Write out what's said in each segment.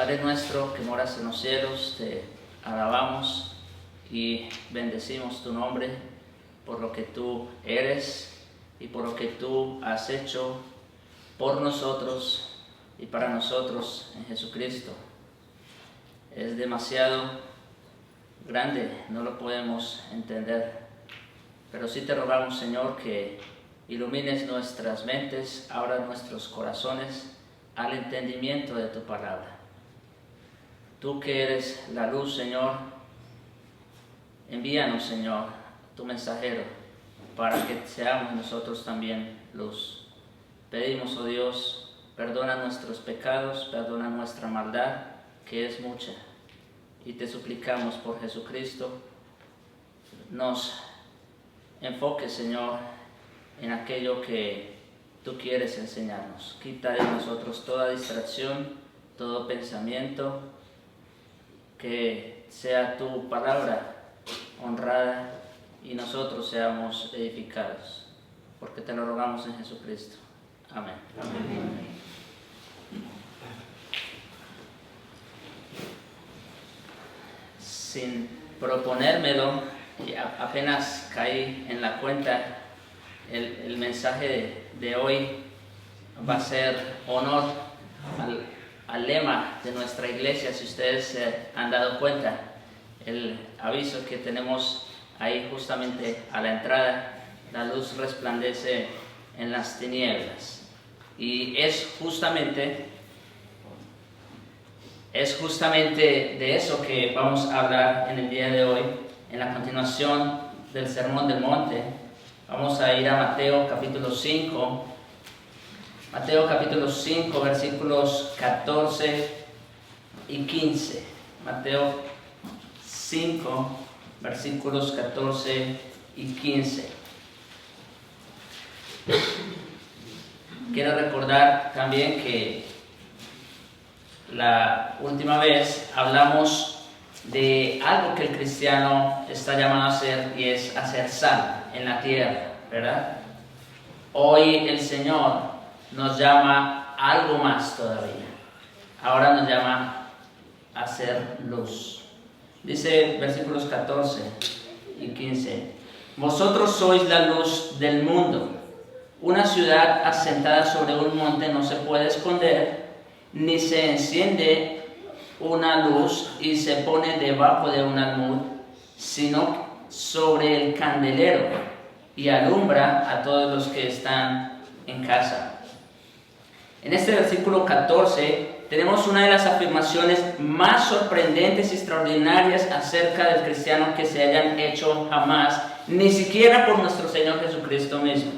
Padre nuestro que moras en los cielos, te alabamos y bendecimos tu nombre por lo que tú eres y por lo que tú has hecho por nosotros y para nosotros en Jesucristo. Es demasiado grande, no lo podemos entender, pero sí te rogamos, Señor, que ilumines nuestras mentes, abras nuestros corazones al entendimiento de tu palabra. Tú que eres la luz, Señor, envíanos, Señor, tu mensajero, para que seamos nosotros también luz. Pedimos, oh Dios, perdona nuestros pecados, perdona nuestra maldad, que es mucha. Y te suplicamos por Jesucristo, nos enfoques, Señor, en aquello que tú quieres enseñarnos. Quita de nosotros toda distracción, todo pensamiento, que sea tu palabra honrada y nosotros seamos edificados, porque te lo rogamos en Jesucristo. Amén. Amén. Sin proponérmelo, apenas caí en la cuenta, el mensaje de hoy va a ser honor al lema de nuestra iglesia. Si ustedes se han dado cuenta, el aviso que tenemos ahí justamente a la entrada, la luz resplandece en las tinieblas. Y es justamente de eso que vamos a hablar en el día de hoy, en la continuación del Sermón del Monte. Vamos a ir a Mateo capítulo 5. Mateo capítulo 5, versículos 14 y 15. Mateo 5, versículos 14 y 15. Quiero recordar también que la última vez hablamos de algo que el cristiano está llamado a hacer, y es hacer sal en la tierra, ¿verdad? Hoy el Señor nos llama a algo más todavía. Ahora nos llama a hacer luz. Dice versículos 14 y 15: Vosotros sois la luz del mundo. Una ciudad asentada sobre un monte no se puede esconder, ni se enciende una luz y se pone debajo de un almud, sino sobre el candelero, y alumbra a todos los que están en casa. En este versículo 14 tenemos una de las afirmaciones más sorprendentes y extraordinarias acerca del cristiano que se hayan hecho jamás, ni siquiera por nuestro Señor Jesucristo mismo.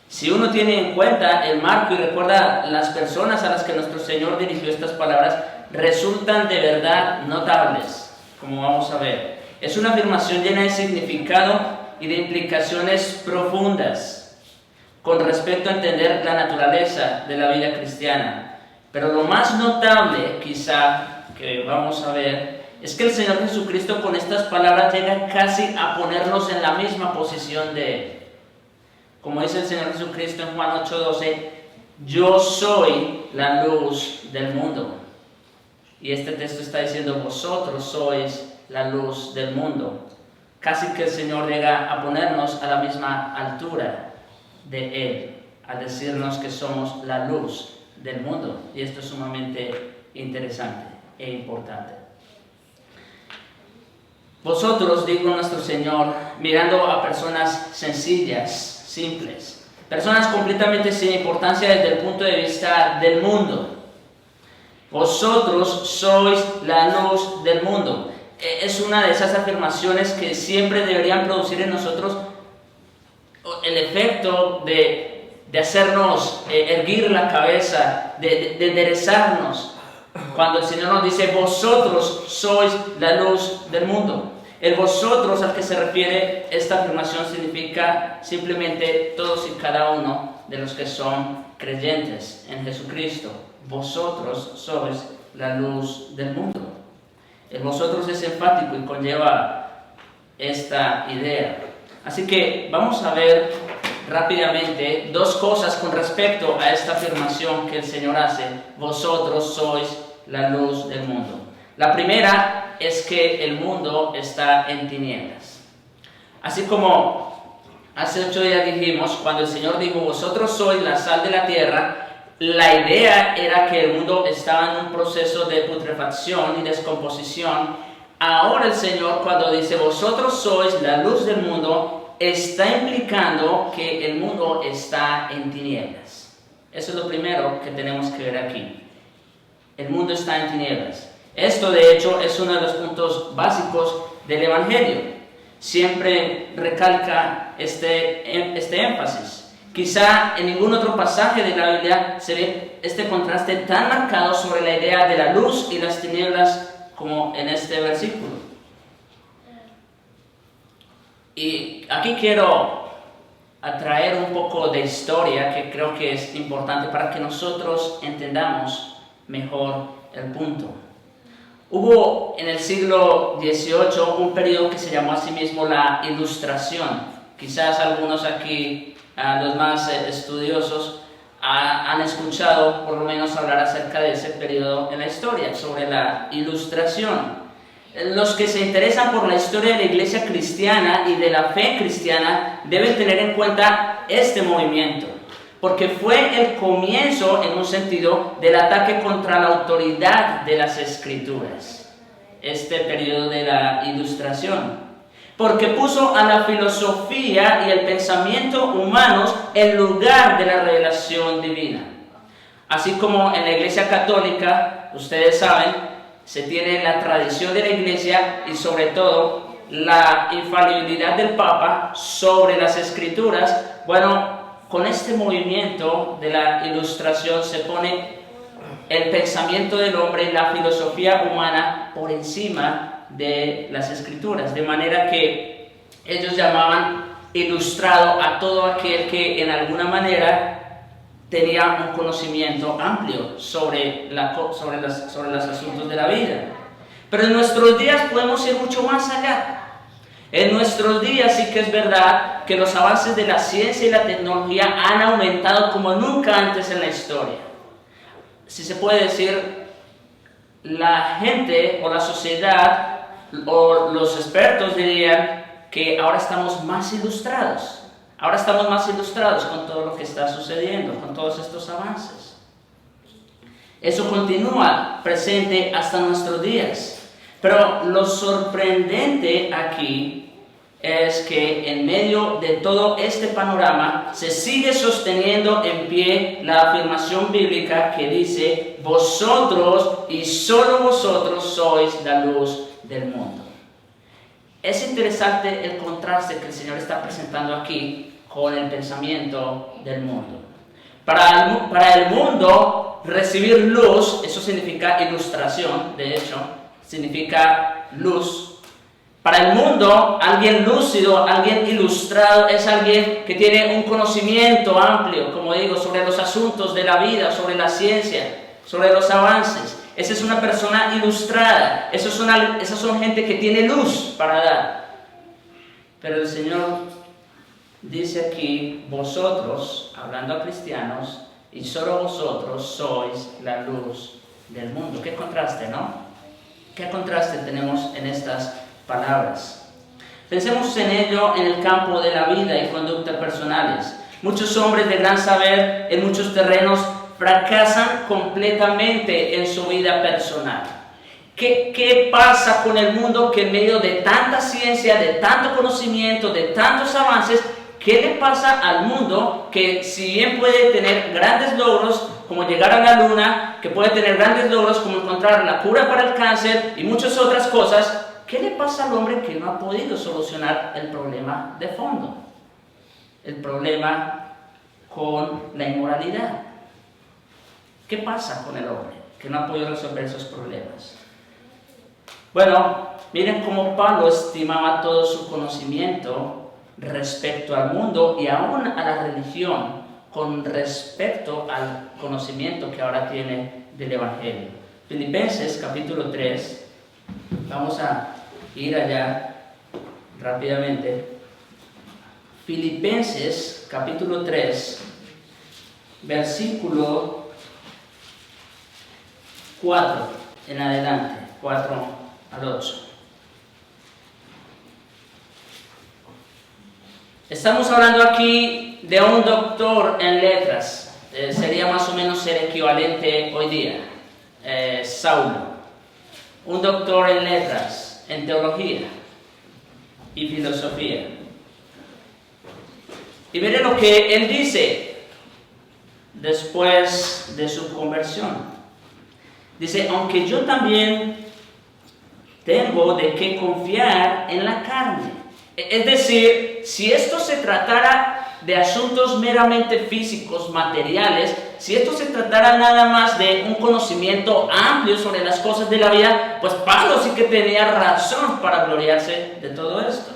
Si uno tiene en cuenta el marco y recuerda las personas a las que nuestro Señor dirigió estas palabras, resultan de verdad notables, como vamos a ver. Es una afirmación llena de significado y de implicaciones profundas con respecto a entender la naturaleza de la vida cristiana. Pero lo más notable, quizá, que vamos a ver, es que el Señor Jesucristo con estas palabras llega casi a ponernos en la misma posición de Él. Como dice el Señor Jesucristo en Juan 8:12, yo soy la luz del mundo. Y este texto está diciendo, vosotros sois la luz del mundo. Casi que el Señor llega a ponernos a la misma altura de Él, al decirnos que somos la luz del mundo. Y esto es sumamente interesante e importante. Vosotros, dijo nuestro Señor, mirando a personas sencillas, simples, personas completamente sin importancia desde el punto de vista del mundo. Vosotros sois la luz del mundo. Es una de esas afirmaciones que siempre deberían producir en nosotros el efecto de hacernos erguir la cabeza, de enderezarnos. Cuando el Señor nos dice, vosotros sois la luz del mundo. El vosotros al que se refiere esta afirmación significa simplemente todos y cada uno de los que son creyentes en Jesucristo. Vosotros sois la luz del mundo. El vosotros es enfático y conlleva esta idea. Así que vamos a ver rápidamente dos cosas con respecto a esta afirmación que el Señor hace. Vosotros sois la luz del mundo. La primera es que el mundo está en tinieblas. Así como hace 8 días dijimos, cuando el Señor dijo, vosotros sois la sal de la tierra, la idea era que el mundo estaba en un proceso de putrefacción y descomposición. Ahora el Señor, cuando dice, vosotros sois la luz del mundo, está implicando que el mundo está en tinieblas. Eso es lo primero que tenemos que ver aquí. El mundo está en tinieblas. Esto, de hecho, es uno de los puntos básicos del Evangelio. Siempre recalca este énfasis. Quizá en ningún otro pasaje de la Biblia se ve este contraste tan marcado sobre la idea de la luz y las tinieblas como en este versículo. Y aquí quiero atraer un poco de historia que creo que es importante para que nosotros entendamos mejor el punto. Hubo en el siglo XVIII un periodo que se llamó a sí mismo la Ilustración. Quizás algunos aquí, los más estudiosos, han escuchado por lo menos hablar acerca de ese periodo en la historia, sobre la Ilustración. Los que se interesan por la historia de la iglesia cristiana y de la fe cristiana deben tener en cuenta este movimiento, porque fue el comienzo, en un sentido, del ataque contra la autoridad de las Escrituras, este periodo de la Ilustración, porque puso a la filosofía y el pensamiento humanos en lugar de la revelación divina. Así como en la Iglesia Católica, ustedes saben, se tiene la tradición de la Iglesia y sobre todo la infalibilidad del Papa sobre las Escrituras. Bueno, con este movimiento de la Ilustración se pone el pensamiento del hombre y la filosofía humana por encima de las Escrituras, de manera que ellos llamaban ilustrado a todo aquel que en alguna manera tenía un conocimiento amplio sobre los asuntos de la vida. Pero en nuestros días podemos ir mucho más allá. En nuestros días sí que es verdad que los avances de la ciencia y la tecnología han aumentado como nunca antes en la historia. Si se puede decir, la gente o la sociedad o los expertos dirían que ahora estamos más ilustrados. Ahora estamos más ilustrados con todo lo que está sucediendo, con todos estos avances. Eso continúa presente hasta nuestros días. Pero lo sorprendente aquí es que en medio de todo este panorama se sigue sosteniendo en pie la afirmación bíblica que dice, vosotros y solo vosotros sois la luz del mundo. Es interesante el contraste que el Señor está presentando aquí con el pensamiento del mundo. Para el mundo, recibir luz, eso significa ilustración, de hecho, significa luz. Para el mundo, alguien lúcido, alguien ilustrado, es alguien que tiene un conocimiento amplio, como digo, sobre los asuntos de la vida, sobre la ciencia, sobre los avances. Esa es una persona ilustrada, esas son gente que tiene luz para dar. Pero el Señor dice aquí, vosotros, hablando a cristianos, y solo vosotros sois la luz del mundo. Qué contraste, ¿no? Qué contraste tenemos en estas palabras. Pensemos en ello en el campo de la vida y conducta personales. Muchos hombres de gran saber en muchos terrenos fracasan completamente en su vida personal. ¿Qué pasa con el mundo que en medio de tanta ciencia, de tanto conocimiento, de tantos avances, qué le pasa al mundo que si bien puede tener grandes logros como llegar a la luna, que puede tener grandes logros como encontrar la cura para el cáncer y muchas otras cosas, qué le pasa al hombre que no ha podido solucionar el problema de fondo? El problema con la inmoralidad. ¿Qué pasa con el hombre que no ha podido resolver esos problemas? Bueno, miren cómo Pablo estimaba todo su conocimiento respecto al mundo y aún a la religión con respecto al conocimiento que ahora tiene del Evangelio. Filipenses capítulo 3, vamos a ir allá rápidamente. Filipenses capítulo 3, versículo 4 en adelante, 4 al 8. Estamos hablando aquí de un doctor en letras, sería más o menos el equivalente hoy día, Saulo, un doctor en letras, en teología y filosofía. Y miren lo que él dice después de su conversión. Dice, aunque yo también tengo de qué confiar en la carne. Es decir, si esto se tratara de asuntos meramente físicos, materiales, si esto se tratara nada más de un conocimiento amplio sobre las cosas de la vida, pues Pablo sí que tenía razón para gloriarse de todo esto.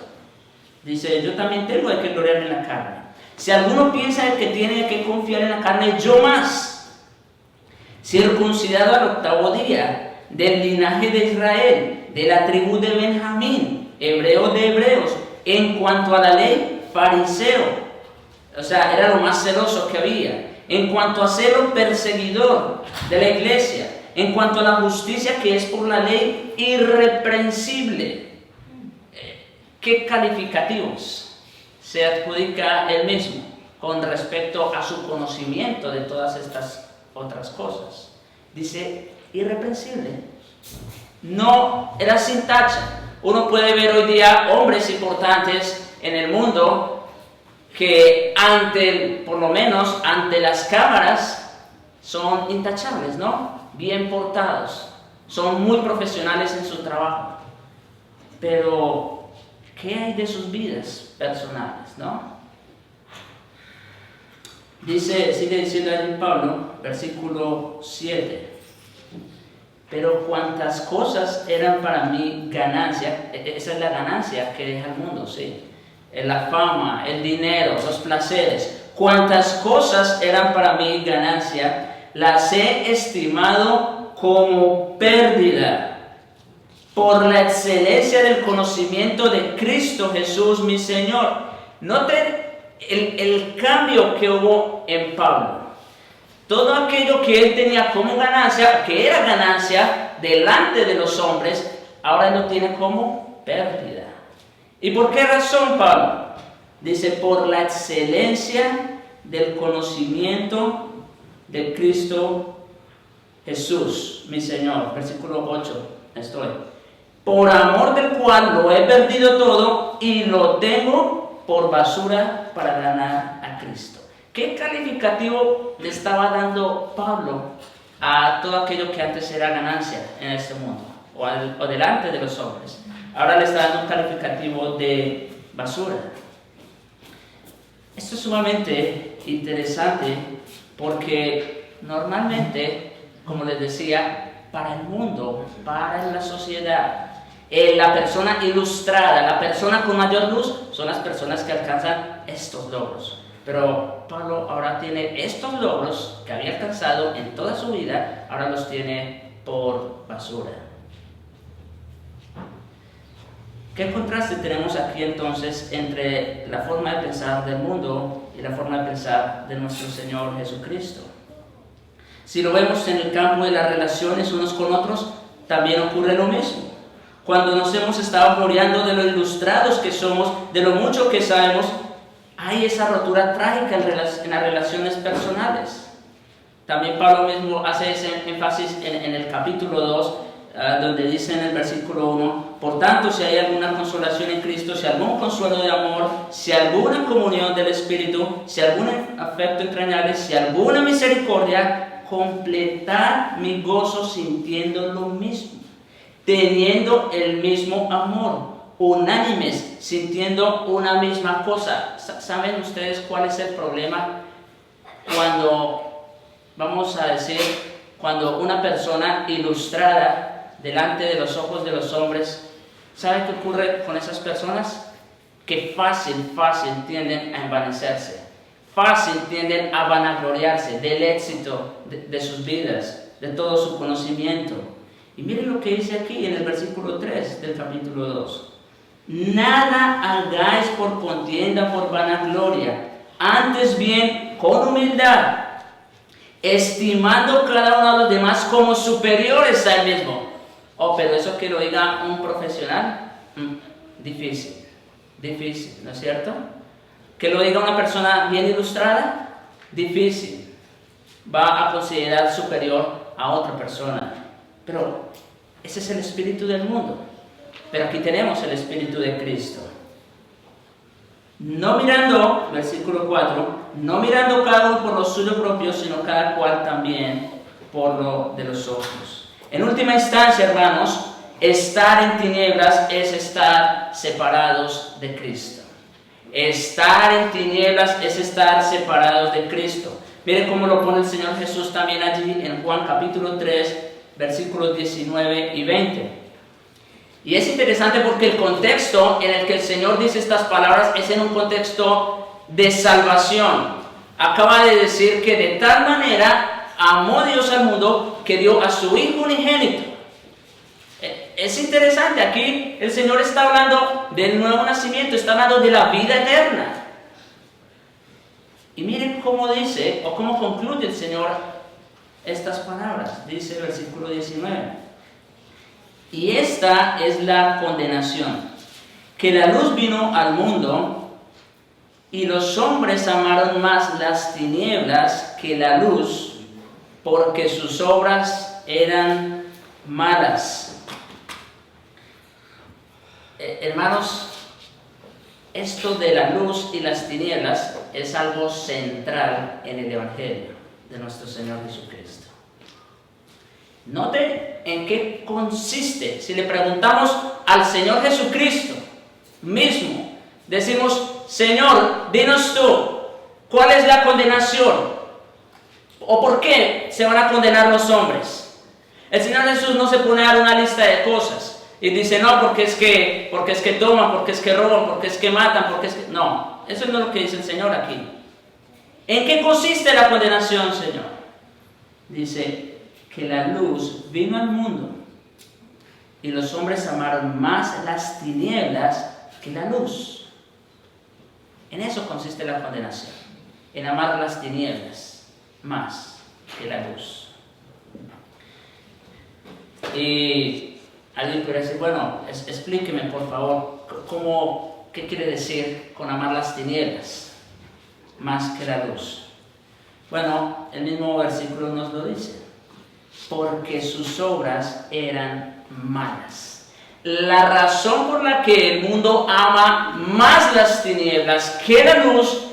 Dice, yo también tengo de qué gloriarme en la carne. Si alguno piensa que tiene que confiar en la carne, yo más, circuncidado al 8º día, del linaje de Israel, de la tribu de Benjamín, hebreo de hebreos, en cuanto a la ley, fariseo, o sea, era lo más celoso que había, en cuanto a celo, perseguidor de la iglesia, en cuanto a la justicia que es por la ley, irreprensible. ¿Qué calificativos se adjudica él mismo con respecto a su conocimiento de todas estas otras cosas? Dice, irreprensible. No, era sin tacha. Uno puede ver hoy día hombres importantes en el mundo que por lo menos ante las cámaras, son intachables, ¿no? Bien portados, son muy profesionales en su trabajo. Pero, ¿qué hay de sus vidas personales, no? Sigue diciendo allí Pablo, versículo 7. Pero cuantas cosas eran para mí ganancia, esa es la ganancia que deja el mundo, ¿sí? La fama, el dinero, los placeres, cuantas cosas eran para mí ganancia, las he estimado como pérdida por la excelencia del conocimiento de Cristo Jesús mi Señor. Noten el cambio que hubo en Pablo. Todo aquello que él tenía como ganancia, que era ganancia delante de los hombres, ahora lo tiene como pérdida. ¿Y por qué razón, Pablo? Dice, por la excelencia del conocimiento de Cristo Jesús, mi Señor. Versículo 8, estoy. Por amor del cual lo he perdido todo y lo tengo por basura para ganar a Cristo. ¿Qué calificativo le estaba dando Pablo a todo aquello que antes era ganancia en este mundo o delante de los hombres? Ahora le está dando un calificativo de basura. Esto es sumamente interesante porque normalmente, como les decía, para el mundo, para la sociedad, la persona ilustrada, la persona con mayor luz, son las personas que alcanzan estos logros. Pero Pablo ahora tiene estos logros que había alcanzado en toda su vida, ahora los tiene por basura. ¿Qué contraste tenemos aquí entonces entre la forma de pensar del mundo y la forma de pensar de nuestro Señor Jesucristo? Si lo vemos en el campo de las relaciones unos con otros, también ocurre lo mismo. Cuando nos hemos estado gloriando de lo ilustrados que somos, de lo mucho que sabemos, hay esa rotura trágica en las relaciones personales. También Pablo mismo hace ese énfasis en el capítulo 2, donde dice en el versículo 1, por tanto, si hay alguna consolación en Cristo, si algún consuelo de amor, si alguna comunión del Espíritu, si algún afecto entrañable, si alguna misericordia, completad mi gozo sintiendo lo mismo, teniendo el mismo amor, unánimes, sintiendo una misma cosa. ¿Saben ustedes cuál es el problema? Cuando, vamos a decir, cuando una persona ilustrada delante de los ojos de los hombres, ¿saben qué ocurre con esas personas? Que fácil tienden a envanecerse, fácil tienden a vanagloriarse del éxito de sus vidas, de todo su conocimiento. Y miren lo que dice aquí en el versículo 3 del capítulo 2. Nada hagáis por contienda, por vanagloria, antes bien con humildad, estimando cada uno de los demás como superiores a él mismo. Oh, pero eso que lo diga un profesional, difícil, ¿no es cierto? Que lo diga una persona bien ilustrada, difícil. Va a considerar superior a otra persona. Pero ese es el espíritu del mundo. Pero aquí tenemos el espíritu de Cristo. No mirando, versículo 4, no mirando cada uno por lo suyo propio, sino cada cual también por lo de los otros. En última instancia, hermanos, estar en tinieblas es estar separados de Cristo. Estar en tinieblas es estar separados de Cristo. Miren cómo lo pone el Señor Jesús también allí en Juan capítulo 3, versículos 19 y 20. Y es interesante porque el contexto en el que el Señor dice estas palabras es en un contexto de salvación. Acaba de decir que de tal manera amó Dios al mundo que dio a su Hijo unigénito. Es interesante, aquí el Señor está hablando del nuevo nacimiento, está hablando de la vida eterna. Y miren cómo dice, o cómo concluye el Señor estas palabras. Dice el versículo 19. Y esta es la condenación, que la luz vino al mundo, y los hombres amaron más las tinieblas que la luz, porque sus obras eran malas. Hermanos, esto de la luz y las tinieblas es algo central en el Evangelio de nuestro Señor Jesucristo. Note en qué consiste. Si le preguntamos al Señor Jesucristo mismo, decimos, Señor, dinos tú, ¿cuál es la condenación? ¿O por qué se van a condenar los hombres? El Señor Jesús no se pone a dar una lista de cosas y dice, no, porque es que toman, porque es que roban, porque es que matan, porque es que... No, eso no es lo que dice el Señor aquí. ¿En qué consiste la condenación, Señor? Dice que la luz vino al mundo y los hombres amaron más las tinieblas que la luz. En eso consiste la condenación, en amar las tinieblas más que la luz. Y alguien podría decir, bueno, explíqueme por favor, ¿qué quiere decir con amar las tinieblas más que la luz? Bueno, el mismo versículo nos lo dice. Porque sus obras eran malas. La razón por la que el mundo ama más las tinieblas que la luz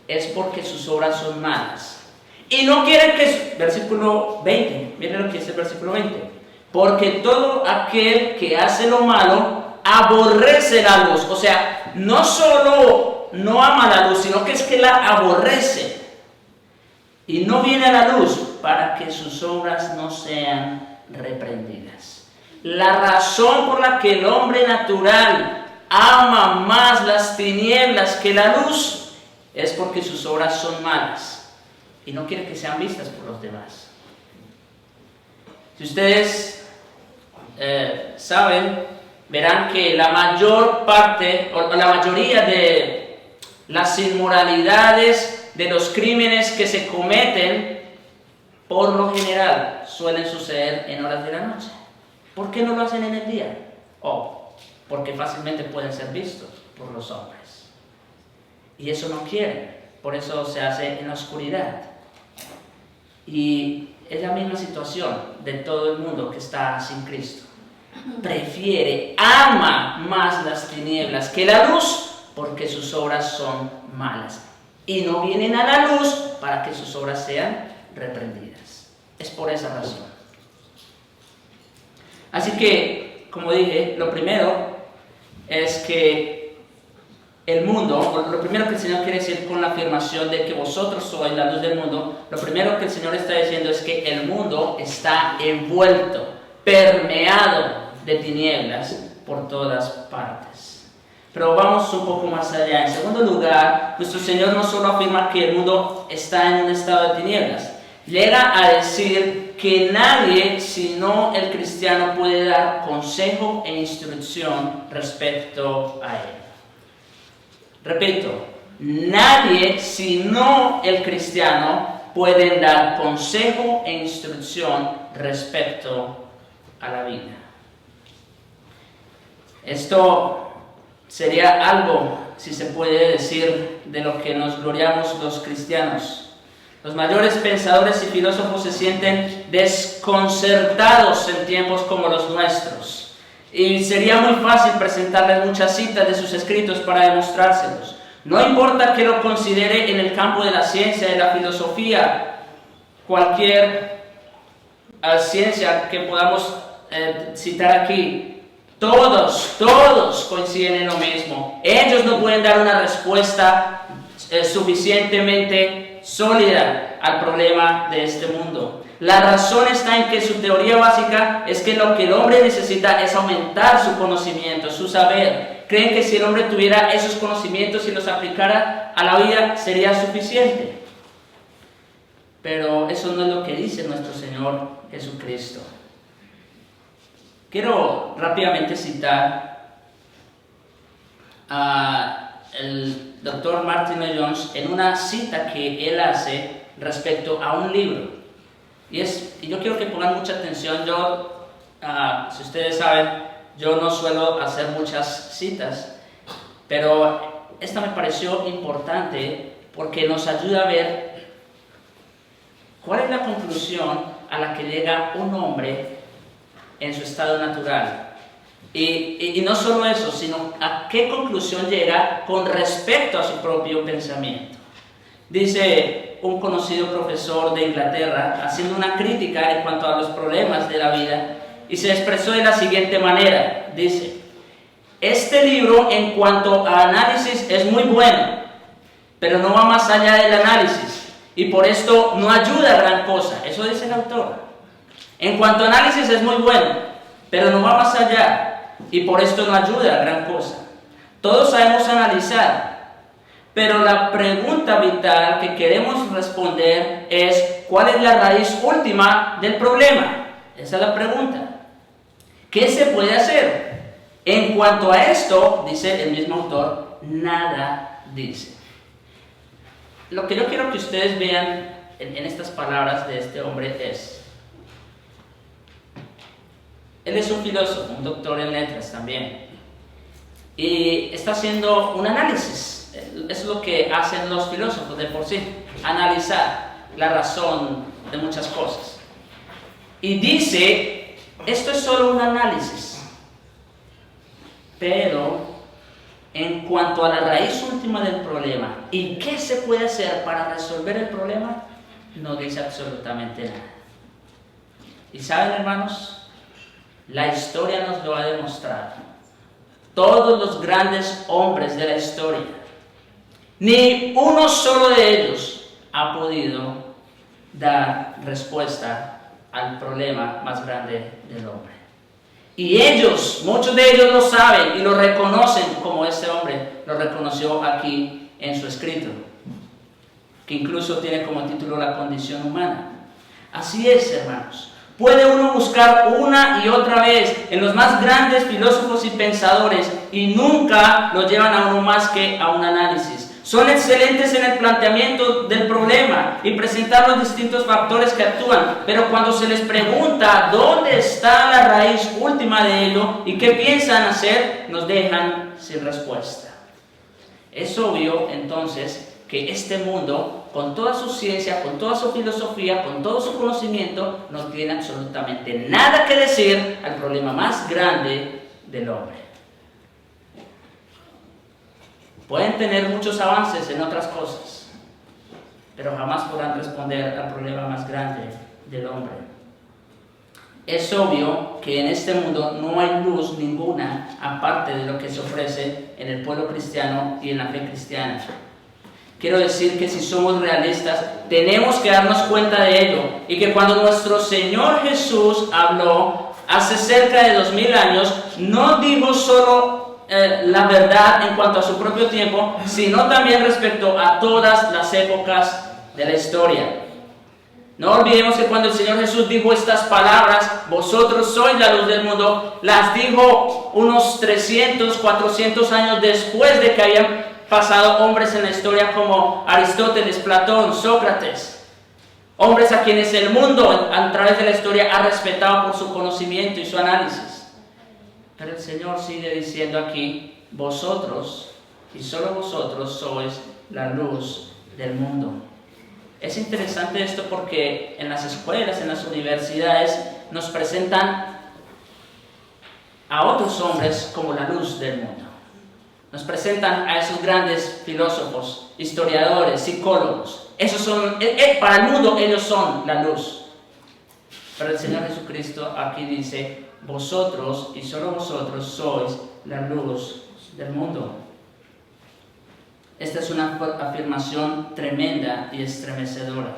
es porque sus obras son malas. Y no quieren que... Versículo 20, miren lo que dice el versículo 20. Porque todo aquel que hace lo malo aborrece la luz. O sea, no solo no ama la luz, sino que es que la aborrece. Y no viene a la luz para que sus obras no sean reprendidas. La razón por la que el hombre natural ama más las tinieblas que la luz es porque sus obras son malas y no quiere que sean vistas por los demás. Si ustedes saben, verán que la mayor parte o la mayoría de las inmoralidades, de los crímenes que se cometen, por lo general suelen suceder en horas de la noche. ¿Por qué no lo hacen en el día? Porque fácilmente pueden ser vistos por los hombres. Y eso no quieren, por eso se hace en la oscuridad. Y es la misma situación de todo el mundo que está sin Cristo. Ama más las tinieblas que la luz, porque sus obras son malas. Y no vienen a la luz para que sus obras sean reprendidas. Es por esa razón. Así que, como dije, lo primero es que el mundo, lo primero que el Señor quiere decir con la afirmación de que vosotros sois la luz del mundo, lo primero que el Señor está diciendo es que el mundo está envuelto, permeado de tinieblas por todas partes. Pero vamos un poco más allá. En segundo lugar, nuestro Señor no solo afirma que el mundo está en un estado de tinieblas, llega a decir que nadie, sino el cristiano, puede dar consejo e instrucción respecto a él. Repito, nadie, sino el cristiano, pueden dar consejo e instrucción respecto a la vida. Esto sería algo, si se puede decir, de lo que nos gloriamos los cristianos. Los mayores pensadores y filósofos se sienten desconcertados en tiempos como los nuestros. Y sería muy fácil presentarles muchas citas de sus escritos para demostrárselos. No importa que lo considere en el campo de la ciencia, de la filosofía, cualquier ciencia que podamos citar aquí, todos coinciden en lo mismo. Ellos no pueden dar una respuesta suficientemente sólida al problema de este mundo. La razón está en que su teoría básica es que lo que el hombre necesita es aumentar su conocimiento, su saber. Creen que si el hombre tuviera esos conocimientos y los aplicara a la vida sería suficiente. Pero eso no es lo que dice nuestro Señor Jesucristo. Quiero rápidamente citar el doctor Martin Lloyd-Jones en una cita que él hace respecto a un libro. Y yo quiero que pongan mucha atención. Si ustedes saben, yo no suelo hacer muchas citas, pero esta me pareció importante porque nos ayuda a ver cuál es la conclusión a la que llega un hombre en su estado natural. Y no solo eso, sino a qué conclusión llega con respecto a su propio pensamiento. Dice un conocido profesor de Inglaterra, haciendo una crítica en cuanto a los problemas de la vida, y se expresó de la siguiente manera. Dice: este libro en cuanto a análisis es muy bueno, pero no va más allá del análisis, y por esto no ayuda a gran cosa. Eso dice el autor. En cuanto a análisis es muy bueno, pero no va más allá, y por esto no ayuda a gran cosa. Todos sabemos analizar, pero la pregunta vital que queremos responder es: ¿cuál es la raíz última del problema? Esa es la pregunta. ¿Qué se puede hacer? En cuanto a esto, dice el mismo autor, nada dice. Lo que yo quiero que ustedes vean en estas palabras de este hombre es: él es un filósofo, un doctor en letras también, y está haciendo un análisis. Es lo que hacen los filósofos de por sí, analizar la razón de muchas cosas. Y dice, esto es solo un análisis, pero en cuanto a la raíz última del problema y qué se puede hacer para resolver el problema, no dice absolutamente nada. Y saben, hermanos, la historia nos lo ha demostrado. Todos los grandes hombres de la historia, ni uno solo de ellos ha podido dar respuesta al problema más grande del hombre. Y ellos, muchos de ellos lo saben y lo reconocen, como este hombre lo reconoció aquí en su escrito, que incluso tiene como título La condición humana. Así es, hermanos. Puede uno buscar una y otra vez en los más grandes filósofos y pensadores y nunca lo llevan a uno más que a un análisis. Son excelentes en el planteamiento del problema y presentar los distintos factores que actúan, pero cuando se les pregunta dónde está la raíz última de ello y qué piensan hacer, nos dejan sin respuesta. Es obvio, entonces, que este mundo, con toda su ciencia, con toda su filosofía, con todo su conocimiento, no tiene absolutamente nada que decir al problema más grande del hombre. Pueden tener muchos avances en otras cosas, pero jamás podrán responder al problema más grande del hombre. Es obvio que en este mundo no hay luz ninguna aparte de lo que se ofrece en el pueblo cristiano y en la fe cristiana. Quiero decir que si somos realistas, tenemos que darnos cuenta de ello, y que cuando nuestro Señor Jesús habló hace cerca de 2000 años, no dijo solo la verdad en cuanto a su propio tiempo, sino también respecto a todas las épocas de la historia. No olvidemos que cuando el Señor Jesús dijo estas palabras, vosotros sois la luz del mundo, las dijo unos 300, 400 años después de que habían pasado hombres en la historia como Aristóteles, Platón, Sócrates. Hombres a quienes el mundo a través de la historia ha respetado por su conocimiento y su análisis. Pero el Señor sigue diciendo aquí, vosotros, y solo vosotros, sois la luz del mundo. Es interesante esto porque en las escuelas, en las universidades, nos presentan a otros hombres como la luz del mundo. Nos presentan a esos grandes filósofos, historiadores, psicólogos. Esos son, para el mundo ellos son la luz. Pero el Señor Jesucristo aquí dice, vosotros y solo vosotros sois la luz del mundo. Esta es una afirmación tremenda y estremecedora.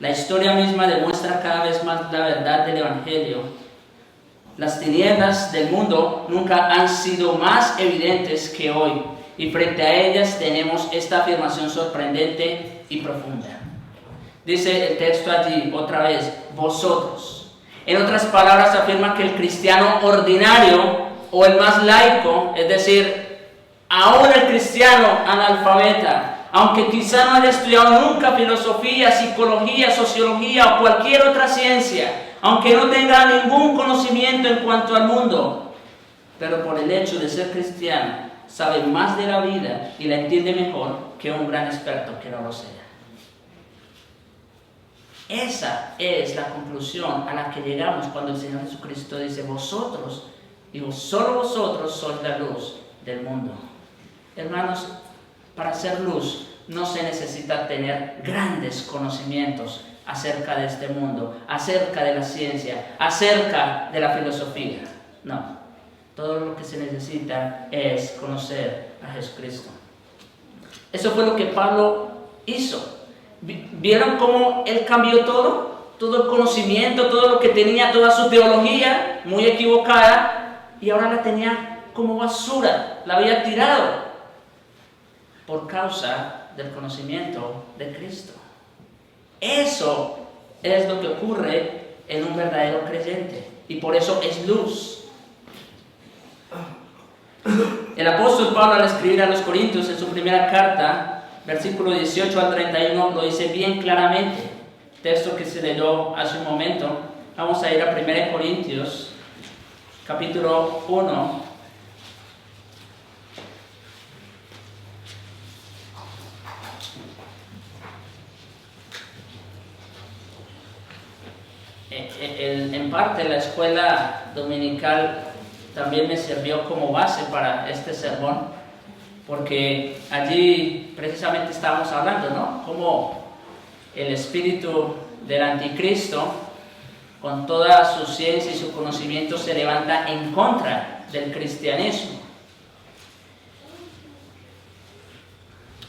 La historia misma demuestra cada vez más la verdad del Evangelio. Las tinieblas del mundo nunca han sido más evidentes que hoy, y frente a ellas tenemos esta afirmación sorprendente y profunda. Dice el texto allí otra vez, vosotros. En otras palabras, afirma que el cristiano ordinario o el más laico, es decir, aún el cristiano analfabeta, aunque quizá no haya estudiado nunca filosofía, psicología, sociología o cualquier otra ciencia, aunque no tenga ningún conocimiento en cuanto al mundo, pero por el hecho de ser cristiano, sabe más de la vida y la entiende mejor que un gran experto que no lo sea. Esa es la conclusión a la que llegamos cuando el Señor Jesucristo dice, vosotros, digo, solo vosotros sois la luz del mundo. Hermanos, para ser luz no se necesita tener grandes conocimientos acerca de este mundo, acerca de la ciencia, acerca de la filosofía. No, todo lo que se necesita es conocer a Jesucristo. Eso fue lo que Pablo hizo. ¿Vieron cómo él cambió todo? Todo el conocimiento, todo lo que tenía, toda su teología muy equivocada, y ahora la tenía como basura, la había tirado por causa del conocimiento de Cristo. Eso es lo que ocurre en un verdadero creyente, y por eso es luz. El apóstol Pablo, al escribir a los Corintios en su primera carta, versículo 18 al 31, lo dice bien claramente. Texto que se leyó hace un momento. Vamos a ir a 1 Corintios, capítulo 1. En parte la escuela dominical también me sirvió como base para este sermón, porque allí precisamente estábamos hablando, ¿no? Cómo el espíritu del anticristo, con toda su ciencia y su conocimiento, se levanta en contra del cristianismo.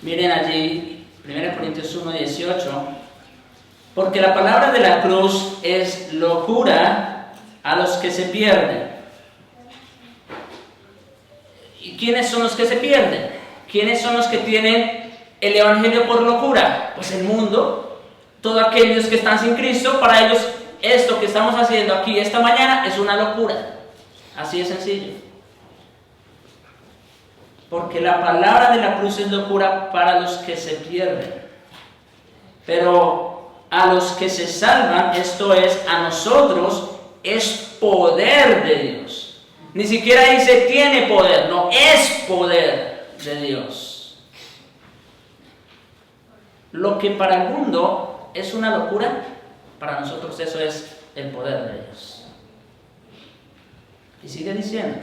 Miren allí, 1 Corintios 1:18, porque la palabra de la cruz es locura a los que se pierden. ¿Y quiénes son los que se pierden? ¿Quiénes son los que tienen el evangelio por locura? Pues el mundo, todos aquellos que están sin Cristo. Para ellos esto que estamos haciendo aquí esta mañana es una locura. Así de sencillo. Porque la palabra de la cruz es locura para los que se pierden. Pero a los que se salvan, esto es, a nosotros, es poder de Dios. Ni siquiera dice tiene poder, no, es poder de Dios. Lo que para el mundo es una locura, para nosotros eso es el poder de Dios. Y sigue diciendo,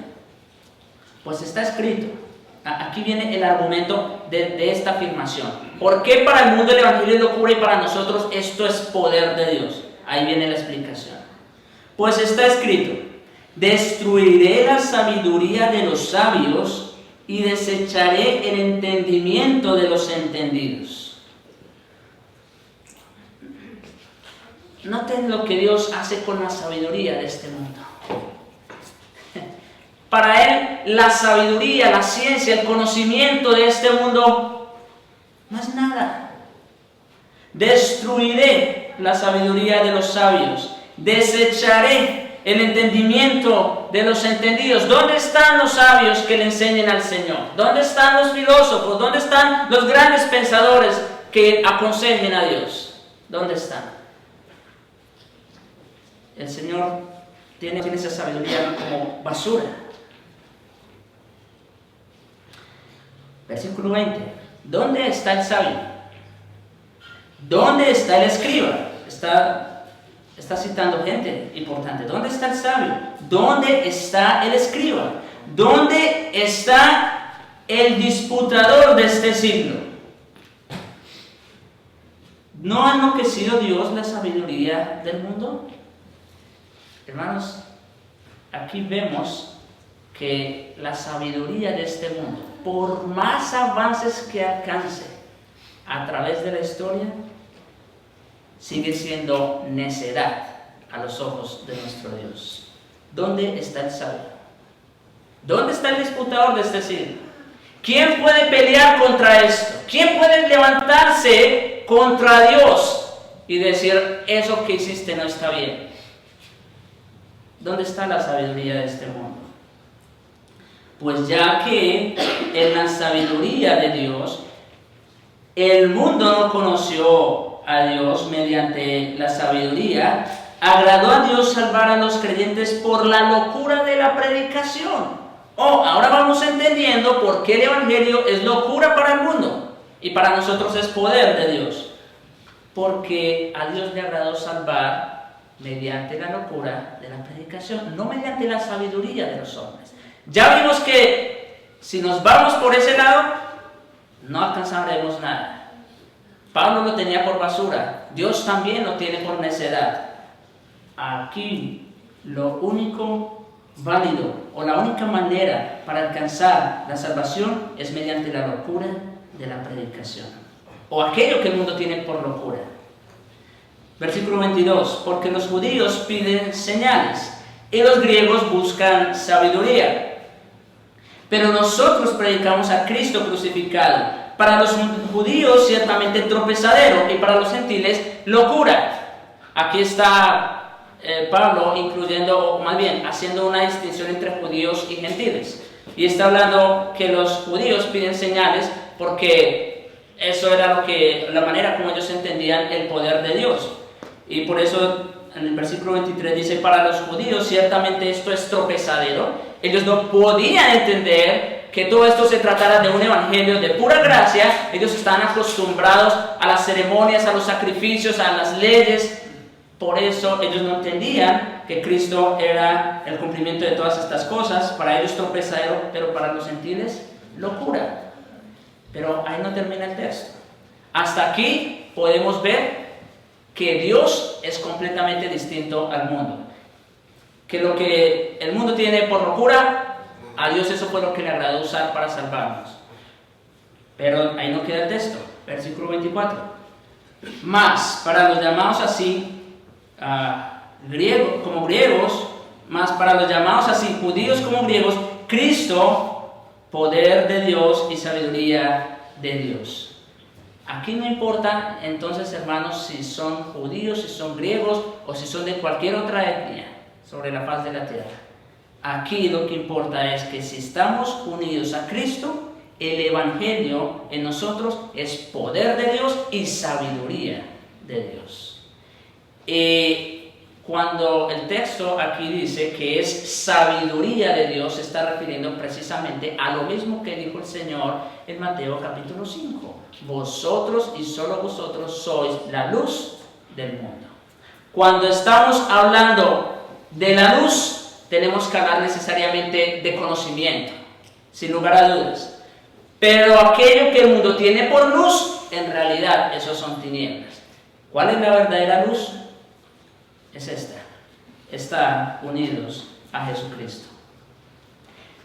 pues está escrito. Aquí viene el argumento de esta afirmación. ¿Por qué para el mundo el evangelio es locura y para nosotros esto es poder de Dios? Ahí viene la explicación. Pues está escrito, destruiré la sabiduría de los sabios y desecharé el entendimiento de los entendidos. Noten lo que Dios hace con la sabiduría de este mundo. Para Él, la sabiduría, la ciencia, el conocimiento de este mundo no es nada. Destruiré la sabiduría de los sabios, desecharé el entendimiento de los entendidos. ¿Dónde están los sabios que le enseñen al Señor? ¿Dónde están los filósofos? ¿Dónde están los grandes pensadores que aconsejen a Dios? ¿Dónde están? el Señor tiene esa sabiduría como basura. Versículo 20. ¿Dónde está el sabio? ¿Dónde está el escriba? Está citando gente importante. ¿Dónde está el sabio? ¿Dónde está el escriba? ¿Dónde está el disputador de este siglo? ¿No ha enloquecido Dios la sabiduría del mundo? Hermanos, aquí vemos que la sabiduría de este mundo, por más avances que alcance a través de la historia, sigue siendo necedad a los ojos de nuestro Dios. ¿Dónde está el sabio? ¿Dónde está el disputador de este siglo? ¿Quién puede pelear contra esto? ¿Quién puede levantarse contra Dios y decir, eso que hiciste no está bien? ¿Dónde está la sabiduría de este mundo? Pues ya que en la sabiduría de Dios, el mundo no conoció a Dios mediante la sabiduría, agradó a Dios salvar a los creyentes por la locura de la predicación. Ahora vamos entendiendo por qué el Evangelio es locura para el mundo y para nosotros es poder de Dios. Porque a Dios le agradó salvar mediante la locura de la predicación, no mediante la sabiduría de los hombres. Ya vimos que si nos vamos por ese lado, no alcanzaremos nada. Pablo lo tenía por basura, Dios también lo tiene por necedad. Aquí lo único válido o la única manera para alcanzar la salvación es mediante la locura de la predicación, o aquello que el mundo tiene por locura. Versículo 22, porque los judíos piden señales y los griegos buscan sabiduría, pero nosotros predicamos a Cristo crucificado, para los judíos ciertamente tropezadero y para los gentiles locura. Aquí está Pablo incluyendo, o más bien haciendo una distinción entre judíos y gentiles, y está hablando que los judíos piden señales porque eso era la manera como ellos entendían el poder de Dios, y por eso en el versículo 23 dice, para los judíos ciertamente esto es tropezadero. Ellos no podían entender que todo esto se tratara de un evangelio de pura gracia. Ellos estaban acostumbrados a las ceremonias, a los sacrificios, a las leyes. Por eso ellos no entendían que Cristo era el cumplimiento de todas estas cosas. Para ellos tropezadero, pero para los gentiles locura. Pero ahí no termina el texto. Hasta aquí podemos ver que Dios es completamente distinto al mundo. Que lo que el mundo tiene por locura, a Dios eso fue lo que le agradó usar para salvarnos. Pero ahí no queda el texto. Versículo 24. Mas para los llamados así, como griegos, mas para los llamados así, judíos como griegos, Cristo, poder de Dios y sabiduría de Dios. Aquí no importa entonces, hermanos, si son judíos, si son griegos o si son de cualquier otra etnia sobre la faz de la tierra. Aquí lo que importa es que si estamos unidos a Cristo, el Evangelio en nosotros es poder de Dios y sabiduría de Dios. Cuando el texto aquí dice que es sabiduría de Dios, se está refiriendo precisamente a lo mismo que dijo el Señor en Mateo capítulo 5. Vosotros y solo vosotros sois la luz del mundo. Cuando estamos hablando de la luz, tenemos que hablar necesariamente de conocimiento, sin lugar a dudas. Pero aquello que el mundo tiene por luz, en realidad, esos son tinieblas. ¿Cuál es la verdadera luz? Es esta: estar unidos a Jesucristo.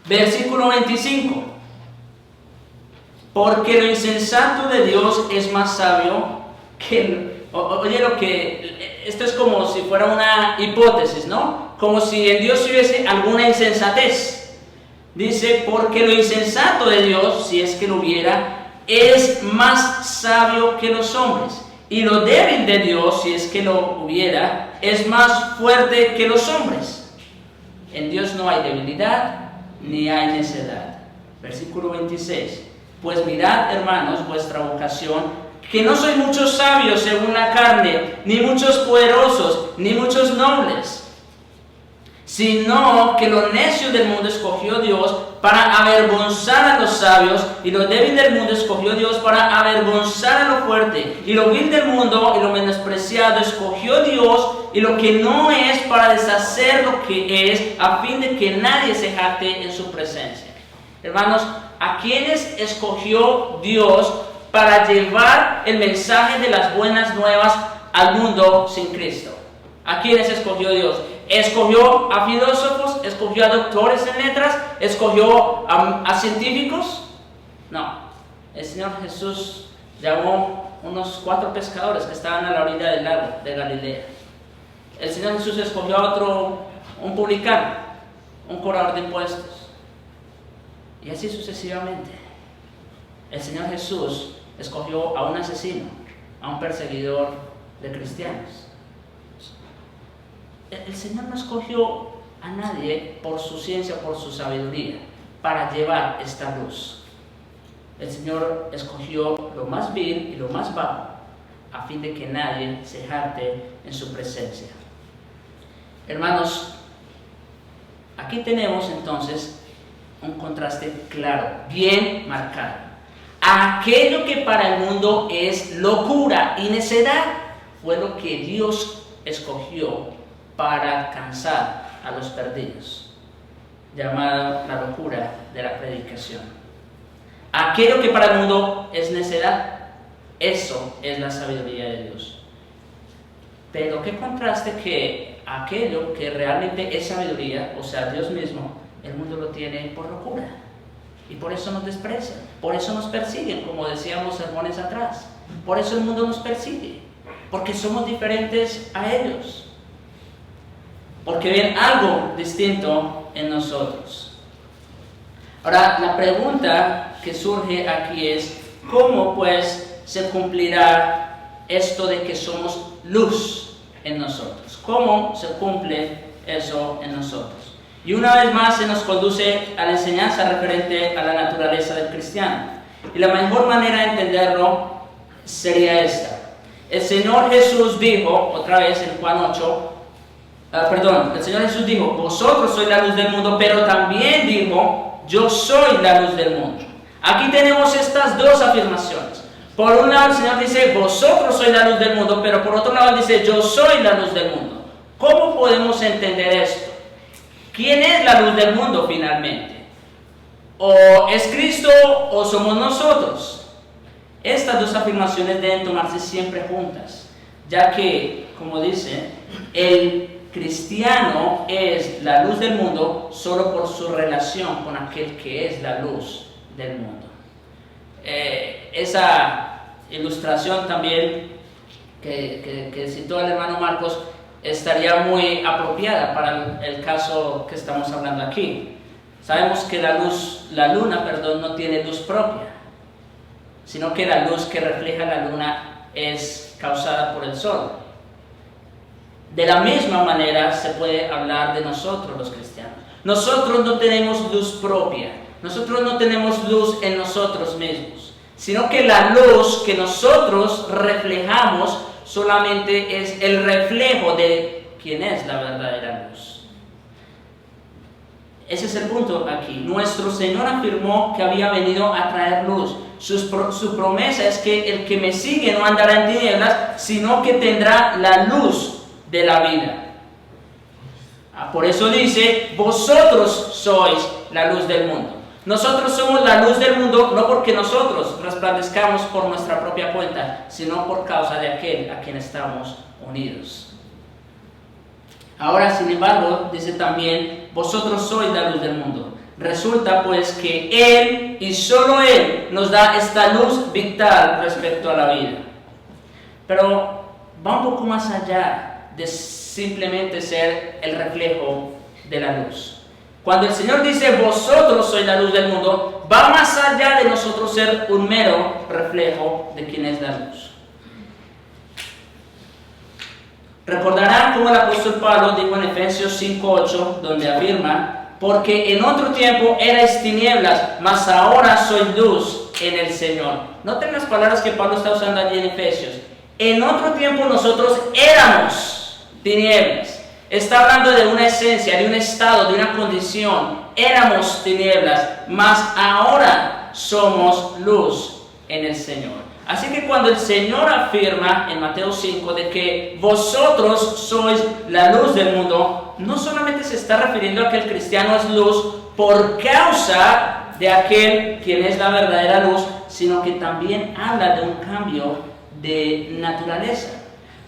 Versículo 25. Porque lo insensato de Dios es más sabio que... Oye, esto es como si fuera una hipótesis, ¿no? Como si en Dios hubiese alguna insensatez. Dice, porque lo insensato de Dios, si es que lo hubiera, es más sabio que los hombres. Y lo débil de Dios, si es que lo hubiera, es más fuerte que los hombres. En Dios no hay debilidad, ni hay necedad. Versículo 26. Pues mirad, hermanos, vuestra vocación, que no sois muchos sabios según la carne, ni muchos poderosos, ni muchos nobles, sino que lo necio del mundo escogió Dios para avergonzar a los sabios, y lo débil del mundo escogió Dios para avergonzar a lo fuerte, y lo vil del mundo y lo menospreciado escogió Dios, y lo que no es para deshacer lo que es, a fin de que nadie se jacte en su presencia. Hermanos, ¿a quiénes escogió Dios para llevar el mensaje de las buenas nuevas al mundo sin Cristo? ¿A quiénes escogió Dios? ¿Escogió a filósofos? ¿Escogió a doctores en letras? ¿Escogió a científicos? No. El Señor Jesús llamó unos 4 pescadores que estaban a la orilla del lago de Galilea. El Señor Jesús escogió a un publicano, un cobrador de impuestos. Y así sucesivamente. El Señor Jesús escogió a un asesino, a un perseguidor de cristianos. El Señor no escogió a nadie por su ciencia, por su sabiduría, para llevar esta luz. El Señor escogió lo más vil y lo más bajo, a fin de que nadie se jacte en su presencia. Hermanos, aquí tenemos entonces un contraste claro, bien marcado. Aquello que para el mundo es locura y necedad, fue lo que Dios escogió para alcanzar a los perdidos, llamada la locura de la predicación. Aquello que para el mundo es necedad, eso es la sabiduría de Dios. Pero qué contraste que aquello que realmente es sabiduría, o sea, Dios mismo, el mundo lo tiene por locura. Y por eso nos desprecian, por eso nos persiguen, como decíamos sermones atrás. Por eso el mundo nos persigue, porque somos diferentes a ellos. Porque ven algo distinto en nosotros. Ahora, la pregunta que surge aquí es, ¿cómo pues se cumplirá esto de que somos luz en nosotros? ¿Cómo se cumple eso en nosotros? Y una vez más se nos conduce a la enseñanza referente a la naturaleza del cristiano. Y la mejor manera de entenderlo sería esta. El Señor Jesús dijo, otra vez en Juan 8, el Señor Jesús dijo, vosotros sois la luz del mundo, pero también dijo, yo soy la luz del mundo. Aquí tenemos estas dos afirmaciones. Por un lado el Señor dice, vosotros sois la luz del mundo, pero por otro lado dice, yo soy la luz del mundo. ¿Cómo podemos entender esto? ¿Quién es la luz del mundo finalmente? ¿O es Cristo o somos nosotros? Estas dos afirmaciones deben tomarse siempre juntas, ya que, como dice, el cristiano es la luz del mundo solo por su relación con aquel que es la luz del mundo. Esa ilustración también que citó el hermano Marcos estaría muy apropiada para el caso que estamos hablando aquí. Sabemos que la luna, no tiene luz propia, sino que la luz que refleja la luna es causada por el sol. De la misma manera se puede hablar de nosotros los cristianos. Nosotros no tenemos luz propia, nosotros no tenemos luz en nosotros mismos, sino que la luz que nosotros reflejamos solamente es el reflejo de quién es la verdadera luz. Ese es el punto aquí. Nuestro Señor afirmó que había venido a traer luz. Su promesa es que el que me sigue no andará en tinieblas, sino que tendrá la luz de la vida. Por eso dice, vosotros sois la luz del mundo. Nosotros somos la luz del mundo no porque nosotros resplandezcamos por nuestra propia cuenta, sino por causa de aquel a quien estamos unidos. Ahora, sin embargo, dice también, vosotros sois la luz del mundo. Resulta pues que Él y solo Él nos da esta luz vital respecto a la vida. Pero va un poco más allá de simplemente ser el reflejo de la luz. Cuando el Señor dice, vosotros sois la luz del mundo, va más allá de nosotros ser un mero reflejo de quién es la luz. Recordarán como el apóstol Pablo dijo en Efesios 5:8, donde afirma, porque en otro tiempo erais tinieblas, mas ahora sois luz en el Señor. Noten las palabras que Pablo está usando allí en Efesios. En otro tiempo nosotros éramos tinieblas. Está hablando de una esencia, de un estado, de una condición. Éramos tinieblas, mas ahora somos luz en el Señor. Así que cuando el Señor afirma en Mateo 5 de que vosotros sois la luz del mundo, no solamente se está refiriendo a que el cristiano es luz por causa de aquel quien es la verdadera luz, sino que también habla de un cambio de naturaleza.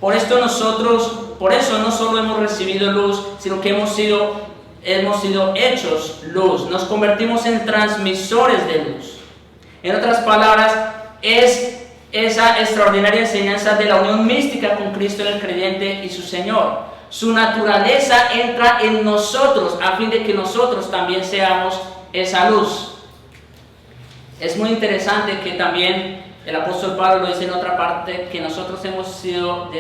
Por eso no solo hemos recibido luz, sino que hemos sido hechos luz. Nos convertimos en transmisores de luz. En otras palabras, es esa extraordinaria enseñanza de la unión mística con Cristo en el creyente y su Señor. Su naturaleza entra en nosotros a fin de que nosotros también seamos esa luz. Es muy interesante que también el apóstol Pablo lo dice en otra parte, que nosotros hemos sido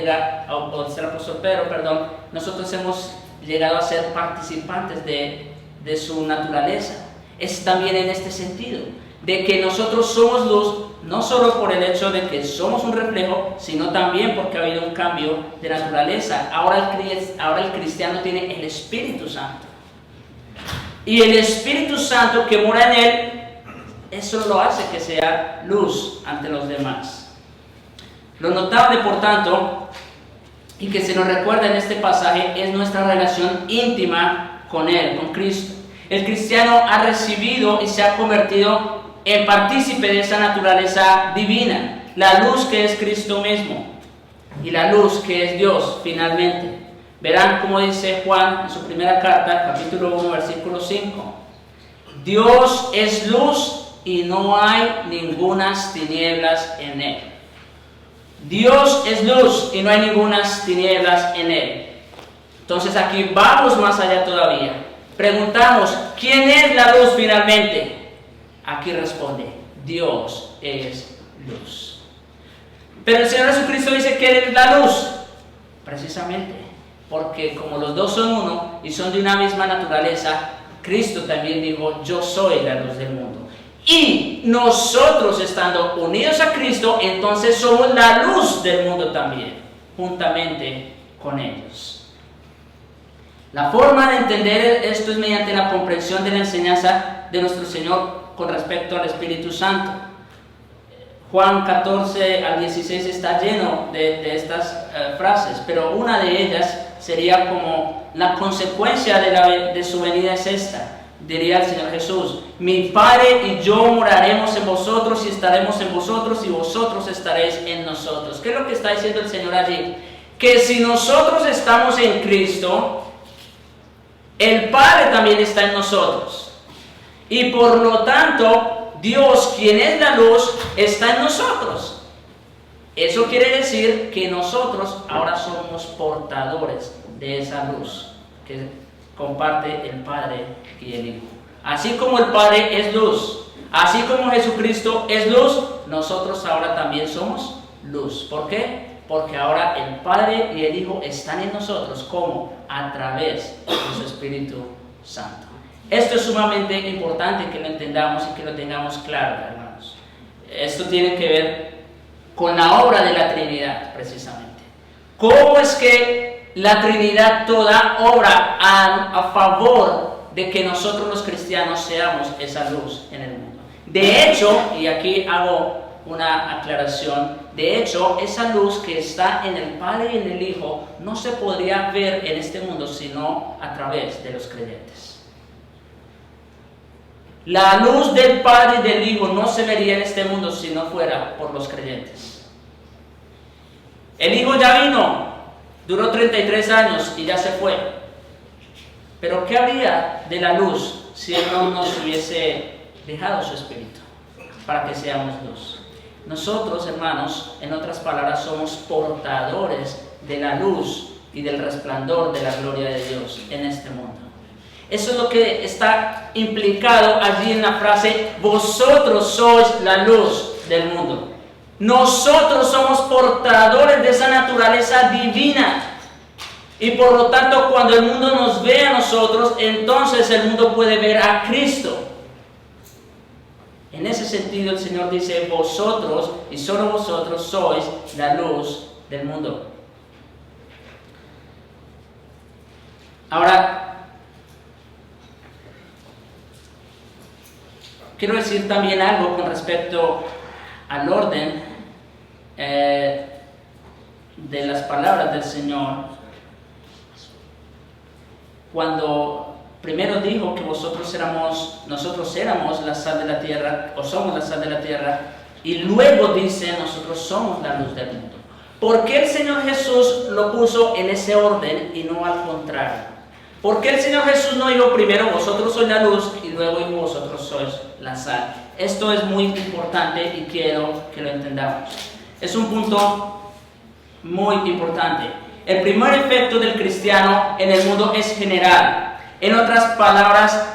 nosotros hemos llegado a ser participantes de su naturaleza. Es también en este sentido, de que nosotros somos luz, no solo por el hecho de que somos un reflejo, sino también porque ha habido un cambio de naturaleza. Ahora el cristiano tiene el Espíritu Santo. Y el Espíritu Santo que mora en él, eso lo hace que sea luz ante los demás. Lo notable, por tanto, y que se nos recuerda en este pasaje, es nuestra relación íntima con Él, con Cristo. El cristiano ha recibido y se ha convertido en partícipe de esa naturaleza divina, la luz que es Cristo mismo y la luz que es Dios finalmente. Verán cómo dice Juan en su primera carta, capítulo 1, versículo 5. Dios es luz y no hay ningunas tinieblas en Él. Dios es luz y no hay ningunas tinieblas en Él. Entonces aquí vamos más allá todavía. Preguntamos, ¿quién es la luz finalmente? Aquí responde, Dios es luz. Pero el Señor Jesucristo dice que Él es la luz, precisamente porque como los dos son uno y son de una misma naturaleza, Cristo también dijo, yo soy la luz del mundo. Y nosotros, estando unidos a Cristo, entonces somos la luz del mundo también, juntamente con ellos. La forma de entender esto es mediante la comprensión de la enseñanza de nuestro Señor con respecto al Espíritu Santo. Juan 14 al 16 está lleno de estas frases, pero una de ellas sería como la consecuencia de su venida es esta. Diría el Señor Jesús, mi Padre y yo moraremos en vosotros y estaremos en vosotros y vosotros estaréis en nosotros. ¿Qué es lo que está diciendo el Señor allí? Que si nosotros estamos en Cristo, el Padre también está en nosotros. Y por lo tanto, Dios, quien es la luz, está en nosotros. Eso quiere decir que nosotros ahora somos portadores de esa luz que comparte el Padre y el Hijo. Así como el Padre es luz, así como Jesucristo es luz, nosotros ahora también somos luz. ¿Por qué? Porque ahora el Padre y el Hijo están en nosotros. ¿Cómo? A través de su Espíritu Santo. Esto es sumamente importante que lo entendamos y que lo tengamos claro, hermanos. Esto tiene que ver con la obra de la Trinidad, precisamente. ¿Cómo es que la Trinidad toda obra a favor de que nosotros los cristianos seamos esa luz en el mundo? De hecho, y aquí hago una aclaración, de hecho, esa luz que está en el Padre y en el Hijo no se podría ver en este mundo sino a través de los creyentes. La luz del Padre y del Hijo no se vería en este mundo si no fuera por los creyentes. El Hijo ya vino, duró 33 años y ya se fue. Pero ¿qué habría de la luz si Él no nos hubiese dejado su Espíritu para que seamos luz? Nosotros, hermanos, en otras palabras, somos portadores de la luz y del resplandor de la gloria de Dios en este mundo. Eso es lo que está implicado allí en la frase, vosotros sois la luz del mundo. Nosotros somos portadores de esa naturaleza divina. Y por lo tanto, cuando el mundo nos ve a nosotros, entonces el mundo puede ver a Cristo. En ese sentido, el Señor dice, vosotros, y solo vosotros, sois la luz del mundo. Ahora, quiero decir también algo con respecto al orden de las palabras del Señor. Cuando primero dijo que nosotros éramos la sal de la tierra, o somos la sal de la tierra, y luego dice, nosotros somos la luz del mundo. ¿Por qué el Señor Jesús lo puso en ese orden y no al contrario? ¿Por qué el Señor Jesús no dijo primero, vosotros sois la luz, y luego dijo, vosotros sois la sal? Esto es muy importante y quiero que lo entendamos. Es un punto muy importante. El primer efecto del cristiano en el mundo es general. En otras palabras,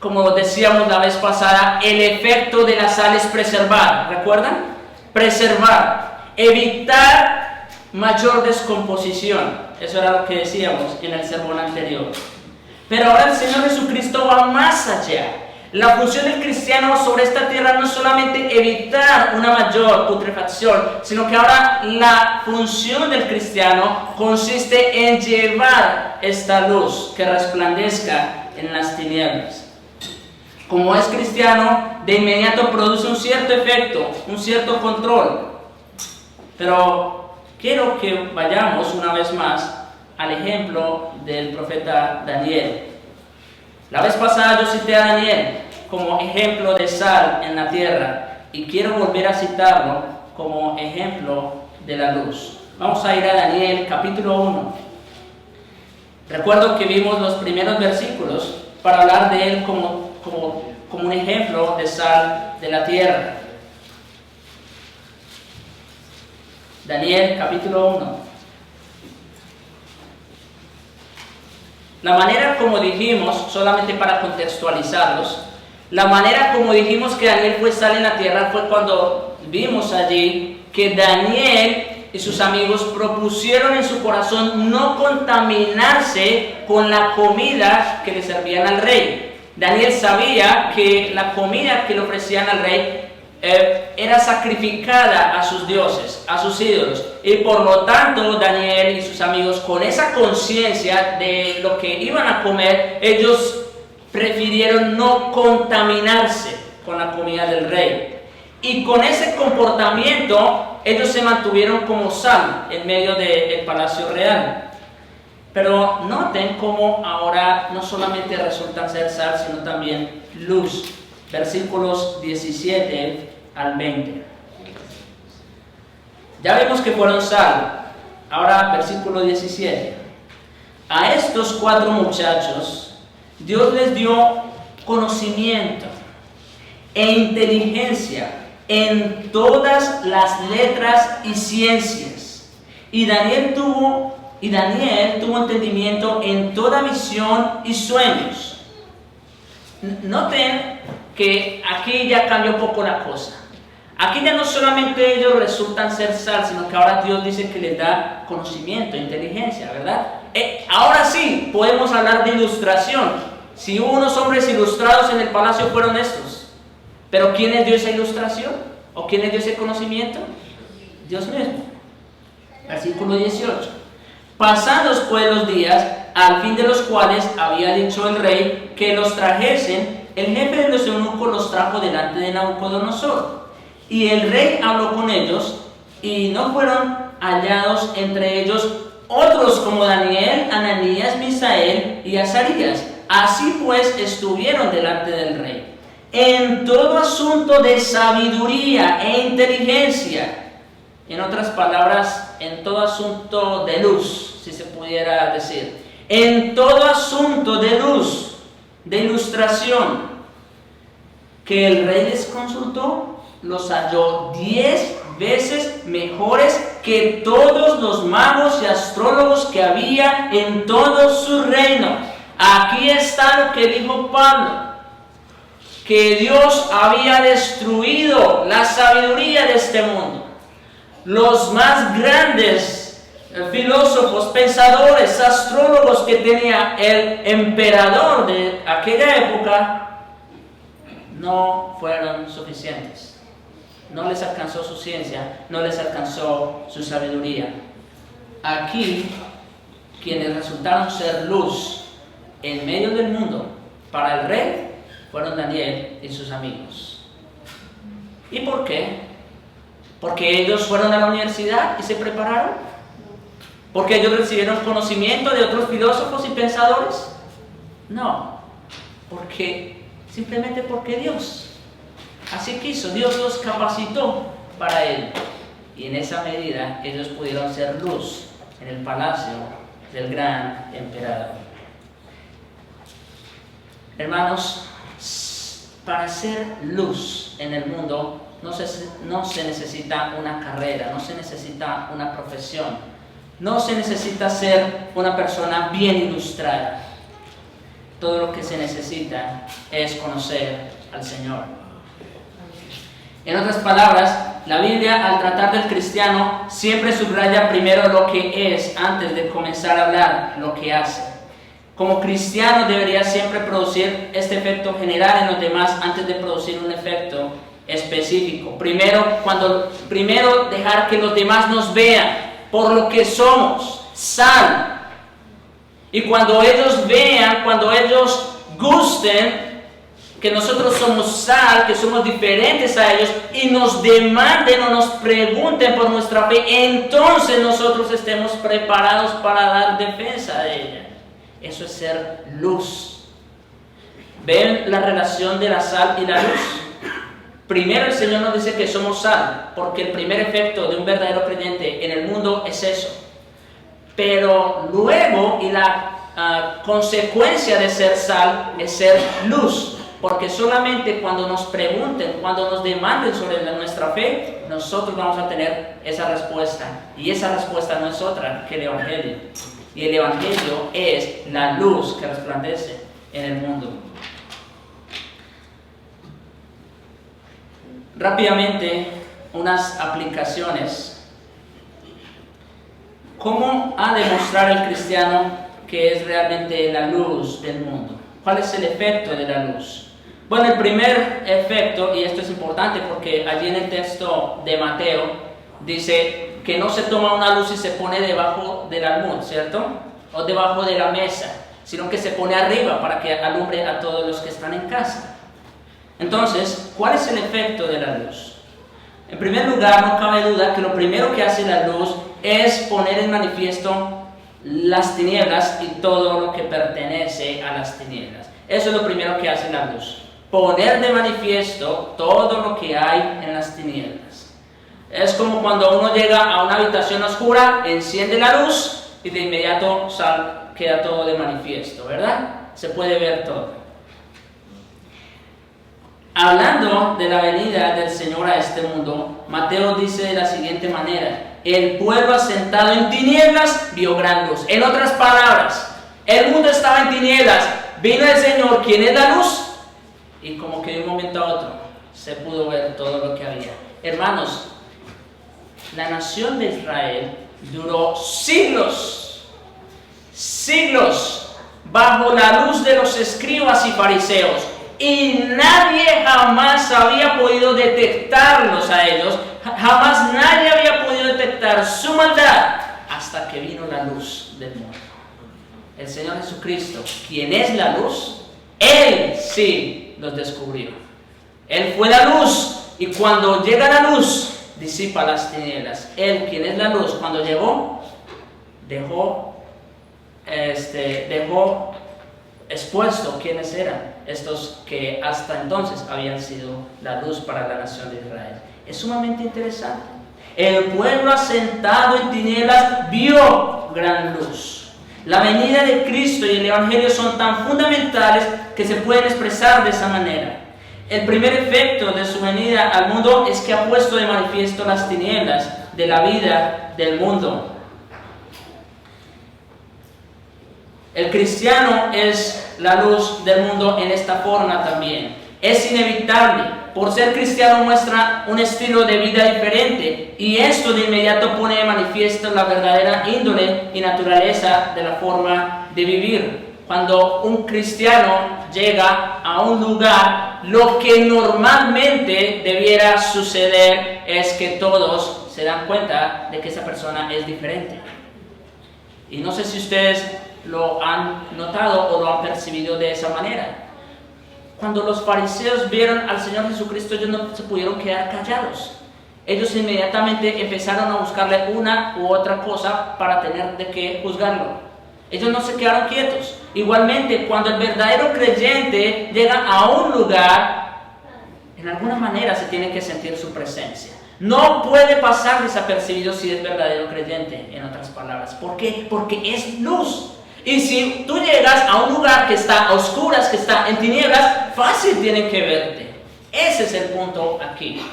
como decíamos la vez pasada, el efecto de la sal es preservar. ¿Recuerdan? Preservar. Evitar mayor descomposición. Eso era lo que decíamos en el sermón anterior. Pero ahora el Señor Jesucristo va más allá. La función del cristiano sobre esta tierra no es solamente evitar una mayor putrefacción, sino que ahora la función del cristiano consiste en llevar esta luz que resplandezca en las tinieblas. Como es cristiano, de inmediato produce un cierto efecto, un cierto control. Pero quiero que vayamos una vez más al ejemplo del profeta Daniel. La vez pasada yo cité a Daniel como ejemplo de sal en la tierra y quiero volver a citarlo como ejemplo de la luz. Vamos a ir a Daniel capítulo 1. Recuerdo que vimos los primeros versículos para hablar de él como un ejemplo de sal de la tierra. Daniel capítulo 1. La manera como dijimos, solamente para contextualizarlos, la manera como dijimos que Daniel fue sal en la tierra fue cuando vimos allí que Daniel y sus amigos propusieron en su corazón no contaminarse con la comida que le servían al rey. Daniel sabía que la comida que le ofrecían al rey era sacrificada a sus dioses, a sus ídolos, y por lo tanto Daniel y sus amigos, con esa conciencia de lo que iban a comer, ellos prefirieron no contaminarse con la comida del rey, y con ese comportamiento ellos se mantuvieron como sal en medio del palacio real. Pero noten cómo ahora no solamente resultan ser sal, sino también luz. Versículos 17 al 20. Ya vimos que fueron sal. Ahora versículo 17. A estos 4 muchachos Dios les dio conocimiento e inteligencia en todas las letras y ciencias. Y Daniel tuvo entendimiento en toda visión y sueños. Noten que aquí ya cambió un poco la cosa. Aquí ya no solamente ellos resultan ser sal, sino que ahora Dios dice que les da conocimiento, inteligencia, ¿verdad? Ahora sí, podemos hablar de ilustración. Si hubo unos hombres ilustrados en el palacio, fueron estos. Pero ¿quién les dio esa ilustración? ¿O quién les dio ese conocimiento? Dios mismo. Versículo 18. Pasados pues los días, al fin de los cuales había dicho el rey que los trajesen, el jefe de los eunucos los trajo delante de Nabucodonosor. Y el rey habló con ellos, y no fueron hallados entre ellos otros como Daniel, Ananías, Misael y Azarías. Así pues estuvieron delante del rey, en todo asunto de sabiduría e inteligencia. En otras palabras, en todo asunto de luz, si se pudiera decir. En todo asunto de luz, de ilustración, que el rey les consultó, los halló 10 veces mejores que todos los magos y astrólogos que había en todo su reino. Aquí está lo que dijo Pablo, que Dios había destruido la sabiduría de este mundo. Los más grandes filósofos, pensadores, astrólogos que tenía el emperador de aquella época no fueron suficientes. No les alcanzó su ciencia, no les alcanzó su sabiduría. Aquí quienes resultaron ser luz en medio del mundo para el rey fueron Daniel y sus amigos. ¿Y por qué? ¿Porque ellos fueron a la universidad y se prepararon? ¿Porque ellos recibieron conocimiento de otros filósofos y pensadores? No, simplemente porque Dios así quiso, Dios los capacitó para él. Y en esa medida ellos pudieron ser luz en el palacio del gran emperador. Hermanos, para ser luz en el mundo no se necesita una carrera, no se necesita una profesión, no se necesita ser una persona bien ilustrada. Todo lo que se necesita es conocer al Señor. En otras palabras, la Biblia, al tratar del cristiano, siempre subraya primero lo que es antes de comenzar a hablar lo que hace. Como cristiano debería siempre producir este efecto general en los demás antes de producir un efecto específico. Primero dejar que los demás nos vean por lo que somos, sal. Y cuando ellos vean, cuando ellos gusten que nosotros somos sal, que somos diferentes a ellos, y nos demanden o nos pregunten por nuestra fe, entonces nosotros estemos preparados para dar defensa de ella. Eso es ser luz. ¿Ven la relación de la sal y la luz? Primero el Señor nos dice que somos sal, porque el primer efecto de un verdadero creyente en el mundo es eso. Pero luego, y la consecuencia de ser sal es ser luz. Porque solamente cuando nos pregunten, cuando nos demanden sobre nuestra fe, nosotros vamos a tener esa respuesta. Y esa respuesta no es otra que el Evangelio. Y el Evangelio es la luz que resplandece en el mundo. Rápidamente, unas aplicaciones. ¿Cómo ha de mostrar el cristiano que es realmente la luz del mundo? ¿Cuál es el efecto de la luz? Bueno, el primer efecto, y esto es importante porque allí en el texto de Mateo dice que no se toma una luz y se pone debajo del almud, ¿cierto? O debajo de la mesa, sino que se pone arriba para que alumbre a todos los que están en casa. Entonces, ¿cuál es el efecto de la luz? En primer lugar, no cabe duda que lo primero que hace la luz es poner en manifiesto las tinieblas y todo lo que pertenece a las tinieblas. Eso es lo primero que hace la luz. Poner de manifiesto todo lo que hay en las tinieblas. Es como cuando uno llega a una habitación oscura, enciende la luz y de inmediato queda todo de manifiesto, ¿verdad? Se puede ver todo. Hablando de la venida del Señor a este mundo, Mateo dice de la siguiente manera: el pueblo asentado en tinieblas vio gran luz. En otras palabras, el mundo estaba en tinieblas, vino el Señor, quien es la luz, y como que de un momento a otro se pudo ver todo lo que había. Hermanos, la nación de Israel duró siglos bajo la luz de los escribas y fariseos, y nadie jamás había podido detectarlos a ellos, jamás nadie había podido detectar su maldad hasta que vino la luz del mundo. El Señor Jesucristo, quien es la luz, Él sí los descubrió. Él fue la luz, y cuando llega la luz, disipa las tinieblas. Él, quien es la luz, cuando llegó, dejó expuesto quiénes eran estos que hasta entonces habían sido la luz para la nación de Israel. Es sumamente interesante. El pueblo asentado en tinieblas vio gran luz. La venida de Cristo y el Evangelio son tan fundamentales que se pueden expresar de esa manera. El primer efecto de su venida al mundo es que ha puesto de manifiesto las tinieblas de la vida del mundo. El cristiano es la luz del mundo en esta forma también. Es inevitable. Por ser cristiano muestra un estilo de vida diferente, y esto de inmediato pone de manifiesto la verdadera índole y naturaleza de la forma de vivir. Cuando un cristiano llega a un lugar, lo que normalmente debiera suceder es que todos se dan cuenta de que esa persona es diferente. Y no sé si ustedes lo han notado o lo han percibido de esa manera. Cuando los fariseos vieron al Señor Jesucristo, ellos no se pudieron quedar callados. Ellos inmediatamente empezaron a buscarle una u otra cosa para tener de qué juzgarlo. Ellos no se quedaron quietos. Igualmente, cuando el verdadero creyente llega a un lugar, en alguna manera se tiene que sentir su presencia. No puede pasar desapercibido si es verdadero creyente, en otras palabras. ¿Por qué? Porque es luz. Y si tú llegas a un lugar que está a oscuras, que está en tinieblas, fácil tienen que verte. Ese es el punto aquí.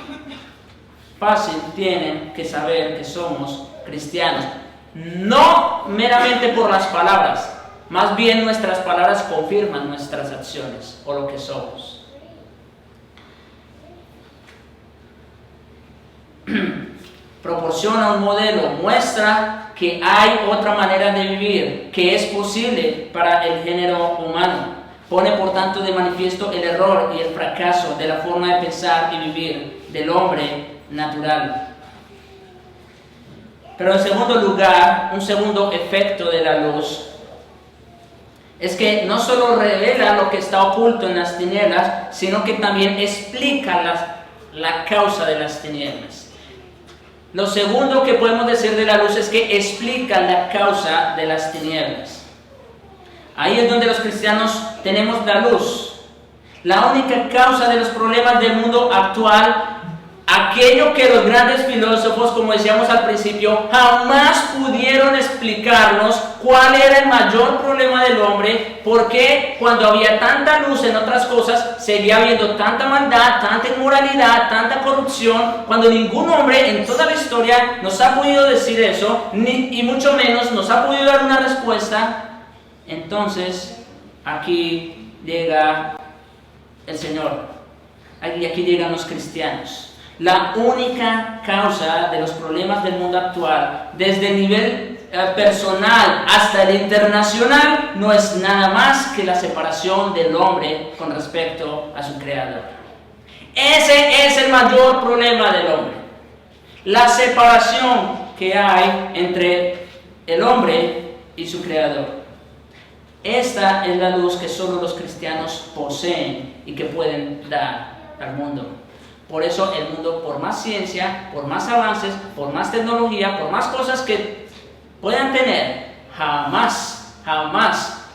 Fácil tienen que saber que somos cristianos. No meramente por las palabras, más bien nuestras palabras confirman nuestras acciones o lo que somos. Proporciona un modelo, muestra que hay otra manera de vivir, que es posible para el género humano. Pone por tanto de manifiesto el error y el fracaso de la forma de pensar y vivir del hombre natural. Pero en segundo lugar, un segundo efecto de la luz es que no solo revela lo que está oculto en las tinieblas, sino que también explica la causa de las tinieblas. Lo segundo que podemos decir de la luz es que explica la causa de las tinieblas. Ahí es donde los cristianos tenemos la luz. La única causa de los problemas del mundo actual, aquello que los grandes filósofos, como decíamos al principio, jamás pudieron explicarnos cuál era el mayor problema del hombre, porque cuando había tanta luz en otras cosas, seguía habiendo tanta maldad, tanta inmoralidad, tanta corrupción, cuando ningún hombre en toda la historia nos ha podido decir eso, y mucho menos nos ha podido dar una respuesta. Entonces, aquí llega el Señor, y aquí llegan los cristianos. La única causa de los problemas del mundo actual, desde el nivel personal hasta el internacional, no es nada más que la separación del hombre con respecto a su Creador. Ese es el mayor problema del hombre. La separación que hay entre el hombre y su Creador. Esta es la luz que solo los cristianos poseen y que pueden dar al mundo. Por eso el mundo, por más ciencia, por más avances, por más tecnología, por más cosas que puedan tener, jamás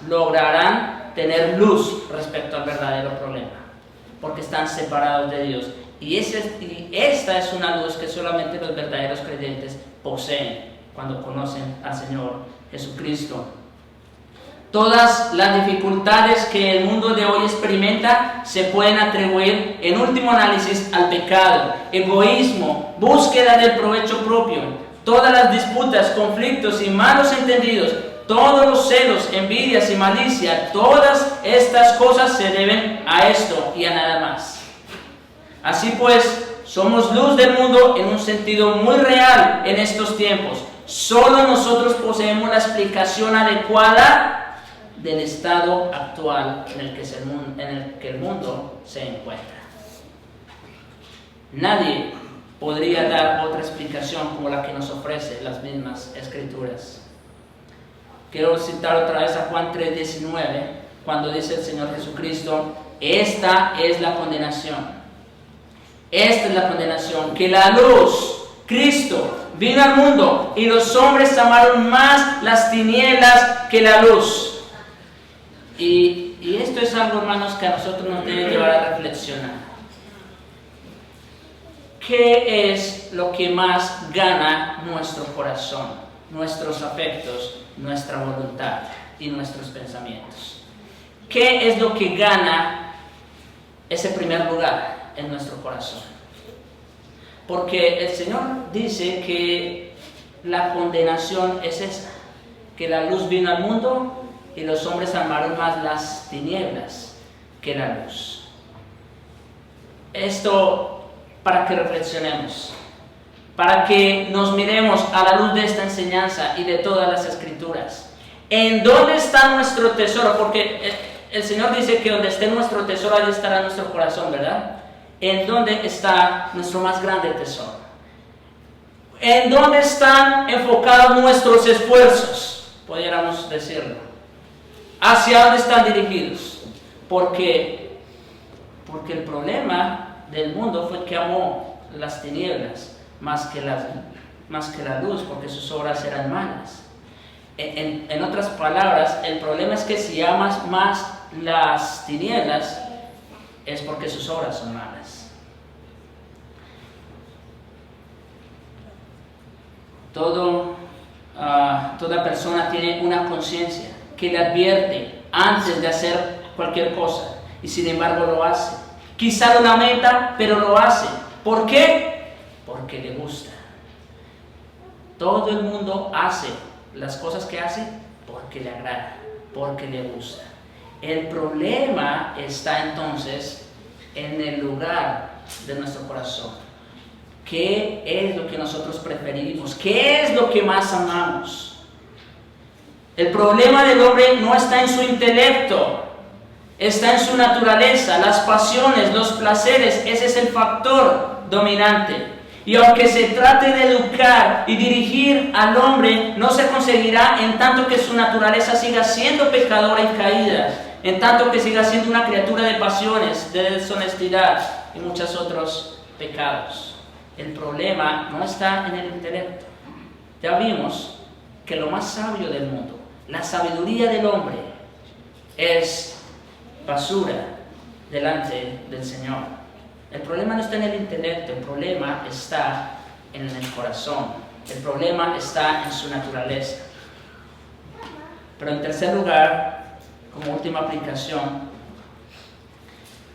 lograrán tener luz respecto al verdadero problema, porque están separados de Dios. Y esta es una luz que solamente los verdaderos creyentes poseen cuando conocen al Señor Jesucristo. Todas las dificultades que el mundo de hoy experimenta se pueden atribuir, en último análisis, al pecado, egoísmo, búsqueda del provecho propio. Todas las disputas, conflictos y malos entendidos, todos los celos, envidias y malicia, todas estas cosas se deben a esto y a nada más. Así pues, somos luz del mundo en un sentido muy real en estos tiempos. Solo nosotros poseemos la explicación adecuada del estado actual en el que el mundo se encuentra. Nadie podría dar otra explicación como la que nos ofrece las mismas Escrituras. Quiero citar otra vez a Juan 3:19, cuando dice el Señor Jesucristo: esta es la condenación. Esta es la condenación, que la luz, Cristo, vino al mundo y los hombres amaron más las tinieblas que la luz. Y esto es algo, hermanos, que a nosotros nos debe llevar a reflexionar. ¿Qué es lo que más gana nuestro corazón, nuestros afectos, nuestra voluntad y nuestros pensamientos? ¿Qué es lo que gana ese primer lugar en nuestro corazón? Porque el Señor dice que la condenación es esa, que la luz vino al mundo y los hombres amaron más las tinieblas que la luz. Esto para que reflexionemos, para que nos miremos a la luz de esta enseñanza y de todas las Escrituras. ¿En dónde está nuestro tesoro? Porque el Señor dice que donde esté nuestro tesoro, ahí estará nuestro corazón, ¿verdad? ¿En dónde está nuestro más grande tesoro? ¿En dónde están enfocados nuestros esfuerzos? pudiéramos decirlo. ¿Hacia dónde están dirigidos? Porque el problema del mundo fue que amó las tinieblas más que la luz, porque sus obras eran malas. En otras palabras, el problema es que si amas más las tinieblas, es porque sus obras son malas. Toda persona tiene una conciencia que le advierte antes de hacer cualquier cosa, y sin embargo lo hace. Quizá lo lamenta, pero lo hace. ¿Por qué? Porque le gusta. Todo el mundo hace las cosas que hace porque le agrada, porque le gusta. El problema está entonces en el lugar de nuestro corazón. ¿Qué es lo que nosotros preferimos? ¿Qué es lo que más amamos? El problema del hombre no está en su intelecto, está en su naturaleza, las pasiones, los placeres. Ese es el factor dominante. Y aunque se trate de educar y dirigir al hombre, no se conseguirá en tanto que su naturaleza siga siendo pecadora y caída, en tanto que siga siendo una criatura de pasiones, de deshonestidad y muchos otros pecados. El problema no está en el intelecto. Ya vimos que lo más sabio del mundo, la sabiduría del hombre, es basura delante del Señor. El problema no está en el intelecto, el problema está en el corazón, el problema está en su naturaleza. Pero en tercer lugar, como última aplicación,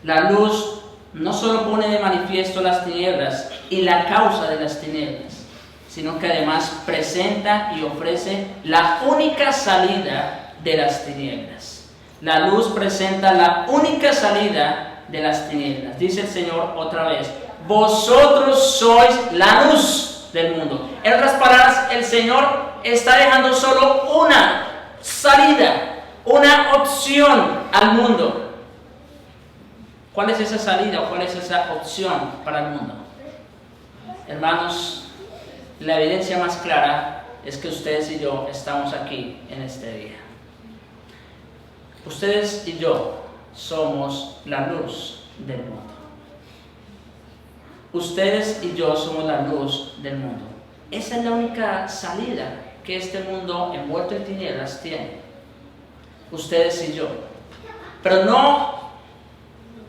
la luz no solo pone de manifiesto las tinieblas y la causa de las tinieblas, sino que además presenta y ofrece la única salida de las tinieblas. La luz presenta la única salida de las tinieblas. Dice el Señor otra vez: vosotros sois la luz del mundo. En otras palabras, el Señor está dejando solo una salida, una opción al mundo. ¿Cuál es esa salida o cuál es esa opción para el mundo? Hermanos, la evidencia más clara es que ustedes y yo estamos aquí en este día. Ustedes y yo somos la luz del mundo. Ustedes y yo somos la luz del mundo. Esa es la única salida que este mundo envuelto en tinieblas tiene. Ustedes y yo. Pero no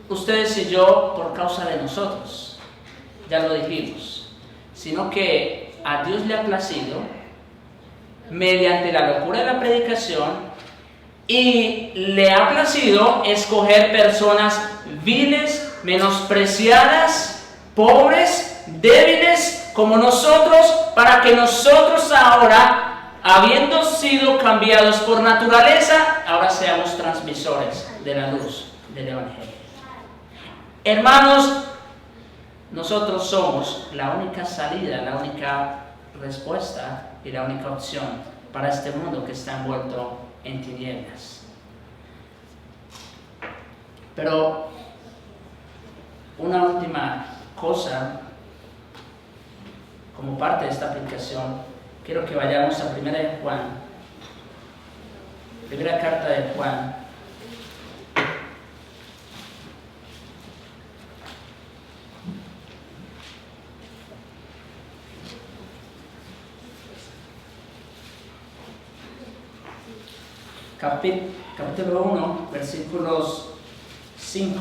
ustedes y yo por causa de nosotros, ya lo dijimos, sino que a Dios le ha placido, mediante la locura de la predicación, y le ha placido escoger personas viles, menospreciadas, pobres, débiles como nosotros, para que nosotros ahora, habiendo sido cambiados por naturaleza, ahora seamos transmisores de la luz del Evangelio. Hermanos, nosotros somos la única salida, la única respuesta y la única opción para este mundo que está envuelto en tinieblas. Pero una última cosa, como parte de esta aplicación, quiero que vayamos a primera carta de Juan. Capítulo 1, versículos 5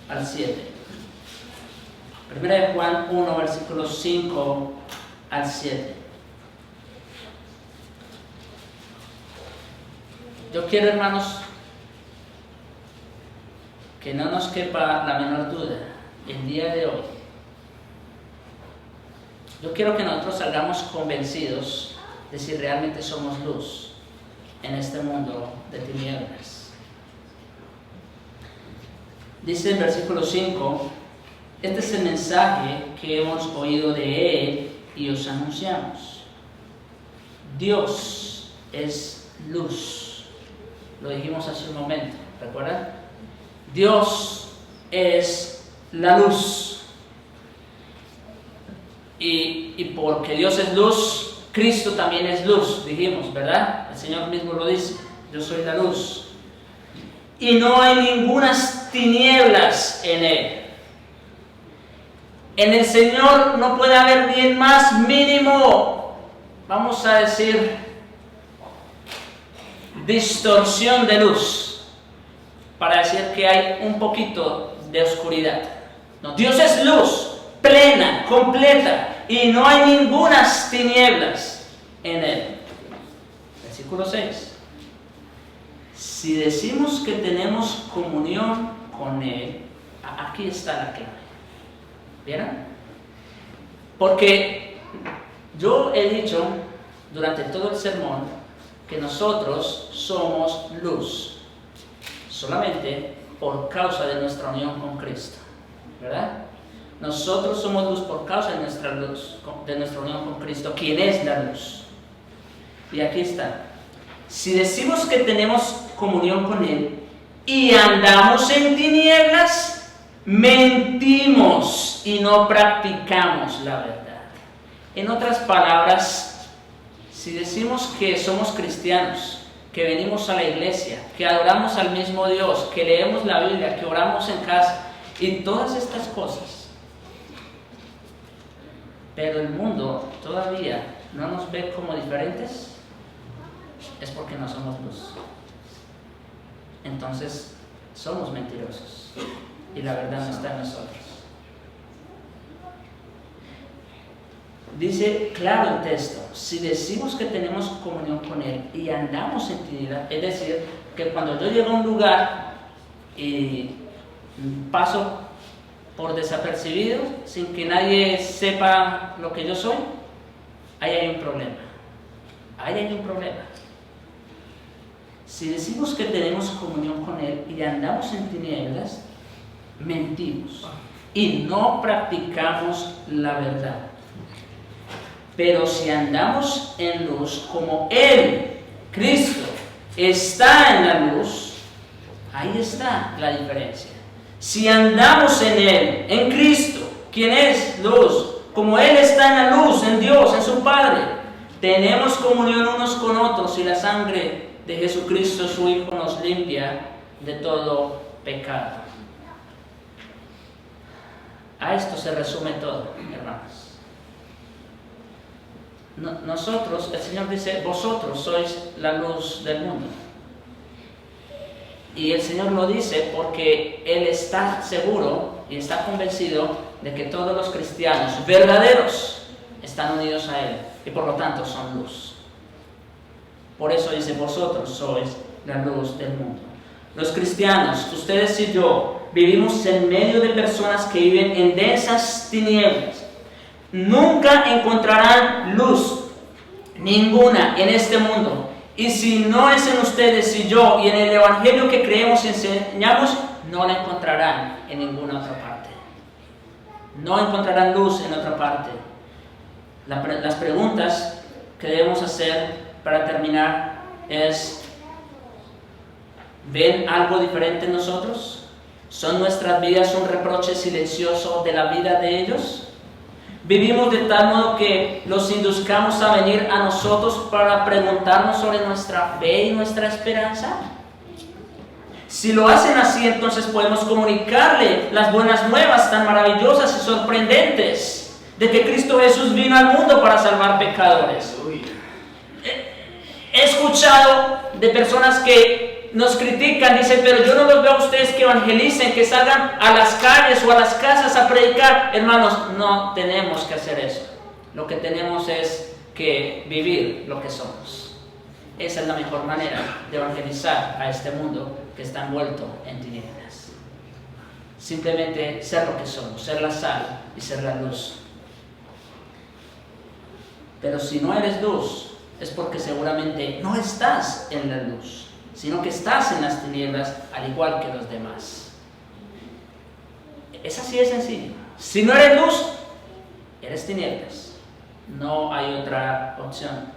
al 7. Primera de Juan 1, versículos 5 al 7. Yo quiero, hermanos, que no nos quepa la menor duda el día de hoy. Yo quiero que nosotros salgamos convencidos de si realmente somos luz en este mundo de tinieblas. Dice el versículo 5: este es el mensaje que hemos oído de Él y os anunciamos. Dios es luz. Lo dijimos hace un momento, ¿recuerdan? Dios es la luz. Y porque Dios es luz, Cristo también es luz, dijimos, ¿verdad? El Señor mismo lo dice, yo soy la luz. Y no hay ningunas tinieblas en Él. En el Señor no puede haber ni el más mínimo, vamos a decir, distorsión de luz, para decir que hay un poquito de oscuridad. No, Dios es luz, plena, completa, y no hay ningunas tinieblas en Él. Versículo 6. Si decimos que tenemos comunión con Él, aquí está la clave. ¿Vieron? Porque yo he dicho durante todo el sermón que nosotros somos luz, solamente por causa de nuestra unión con Cristo, ¿verdad? Nosotros somos luz por causa de nuestra luz, de nuestra unión con Cristo, quien es la luz. Y aquí está. Si decimos que tenemos comunión con Él y andamos en tinieblas, mentimos y no practicamos la verdad. En otras palabras, si decimos que somos cristianos, que venimos a la iglesia, que adoramos al mismo Dios, que leemos la Biblia, que oramos en casa y todas estas cosas, pero el mundo todavía no nos ve como diferentes, es porque no somos luz. Entonces somos mentirosos y la verdad no está en nosotros. Dice claro el texto, si decimos que tenemos comunión con Él y andamos en tinieblas, es decir, que cuando yo llego a un lugar y paso por desapercibido, sin que nadie sepa lo que yo soy, ahí hay un problema. Ahí hay un problema. Si decimos que tenemos comunión con Él y andamos en tinieblas, mentimos y no practicamos la verdad. Pero si andamos en luz, como Él, Cristo, está en la luz, ahí está la diferencia. Si andamos en Él, en Cristo, quien es luz, como Él está en la luz, en Dios, en su Padre, tenemos comunión unos con otros y la sangre de Jesucristo, su Hijo, nos limpia de todo pecado. A esto se resume todo, hermanos. Nosotros, el Señor dice, vosotros sois la luz del mundo. Y el Señor lo dice porque Él está seguro y está convencido de que todos los cristianos verdaderos están unidos a Él y por lo tanto son luz. Por eso dice, vosotros sois la luz del mundo. Los cristianos, ustedes y yo, vivimos en medio de personas que viven en densas tinieblas. Nunca encontrarán luz ninguna en este mundo. Y si no es en ustedes y yo y en el Evangelio que creemos y enseñamos, no la encontrarán en ninguna otra parte. No encontrarán luz en otra parte. Las preguntas que debemos hacer para terminar es: ¿ven algo diferente en nosotros? ¿Son nuestras vidas un reproche silencioso de la vida de ellos? ¿Vivimos de tal modo que los induzcamos a venir a nosotros para preguntarnos sobre nuestra fe y nuestra esperanza? Si lo hacen así, entonces podemos comunicarle las buenas nuevas tan maravillosas y sorprendentes de que Cristo Jesús vino al mundo para salvar pecadores. He escuchado de personas que nos critican, dicen, pero yo no los veo a ustedes que evangelicen, que salgan a las calles o a las casas a predicar. Hermanos, no tenemos que hacer eso. Lo que tenemos es que vivir lo que somos. Esa es la mejor manera de evangelizar a este mundo que está envuelto en tinieblas. Simplemente ser lo que somos, ser la sal y ser la luz. Pero si no eres luz, es porque seguramente no estás en la luz, sino que estás en las tinieblas al igual que los demás. Es así de sencillo. Si no eres luz, eres tinieblas. No hay otra opción.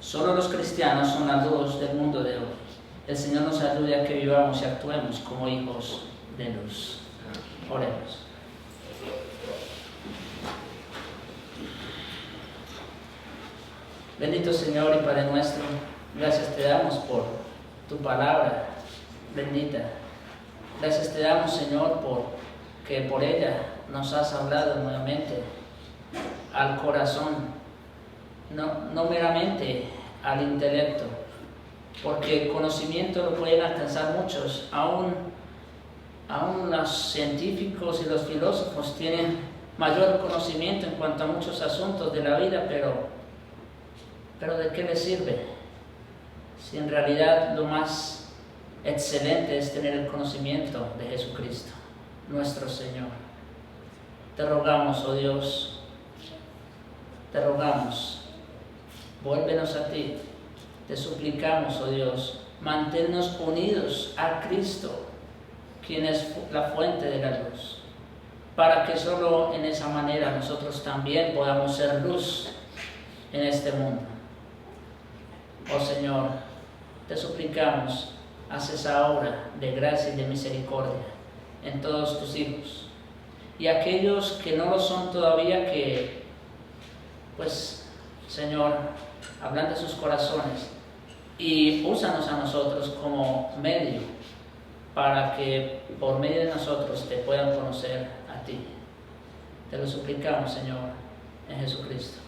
Solo los cristianos son la luz del mundo de hoy. El Señor nos ayude a que vivamos y actuemos como hijos de luz. Oremos. Bendito Señor y Padre nuestro, gracias te damos por tu palabra bendita. Gracias te damos, Señor, porque por ella nos has hablado nuevamente al corazón, no meramente al intelecto, porque el conocimiento lo pueden alcanzar muchos, aún los científicos y los filósofos tienen mayor conocimiento en cuanto a muchos asuntos de la vida, pero ¿de qué les sirve? Si en realidad lo más excelente es tener el conocimiento de Jesucristo, nuestro Señor. Te rogamos, oh Dios, te rogamos, vuélvenos a ti. Te suplicamos, oh Dios, manténnos unidos a Cristo, quien es la fuente de la luz, para que solo en esa manera nosotros también podamos ser luz en este mundo. Oh Señor, te suplicamos, haz esa obra de gracia y de misericordia en todos tus hijos. Y aquellos que no lo son todavía, que, pues, Señor, hablan de sus corazones y úsanos a nosotros como medio para que por medio de nosotros te puedan conocer a ti. Te lo suplicamos, Señor, en Jesucristo.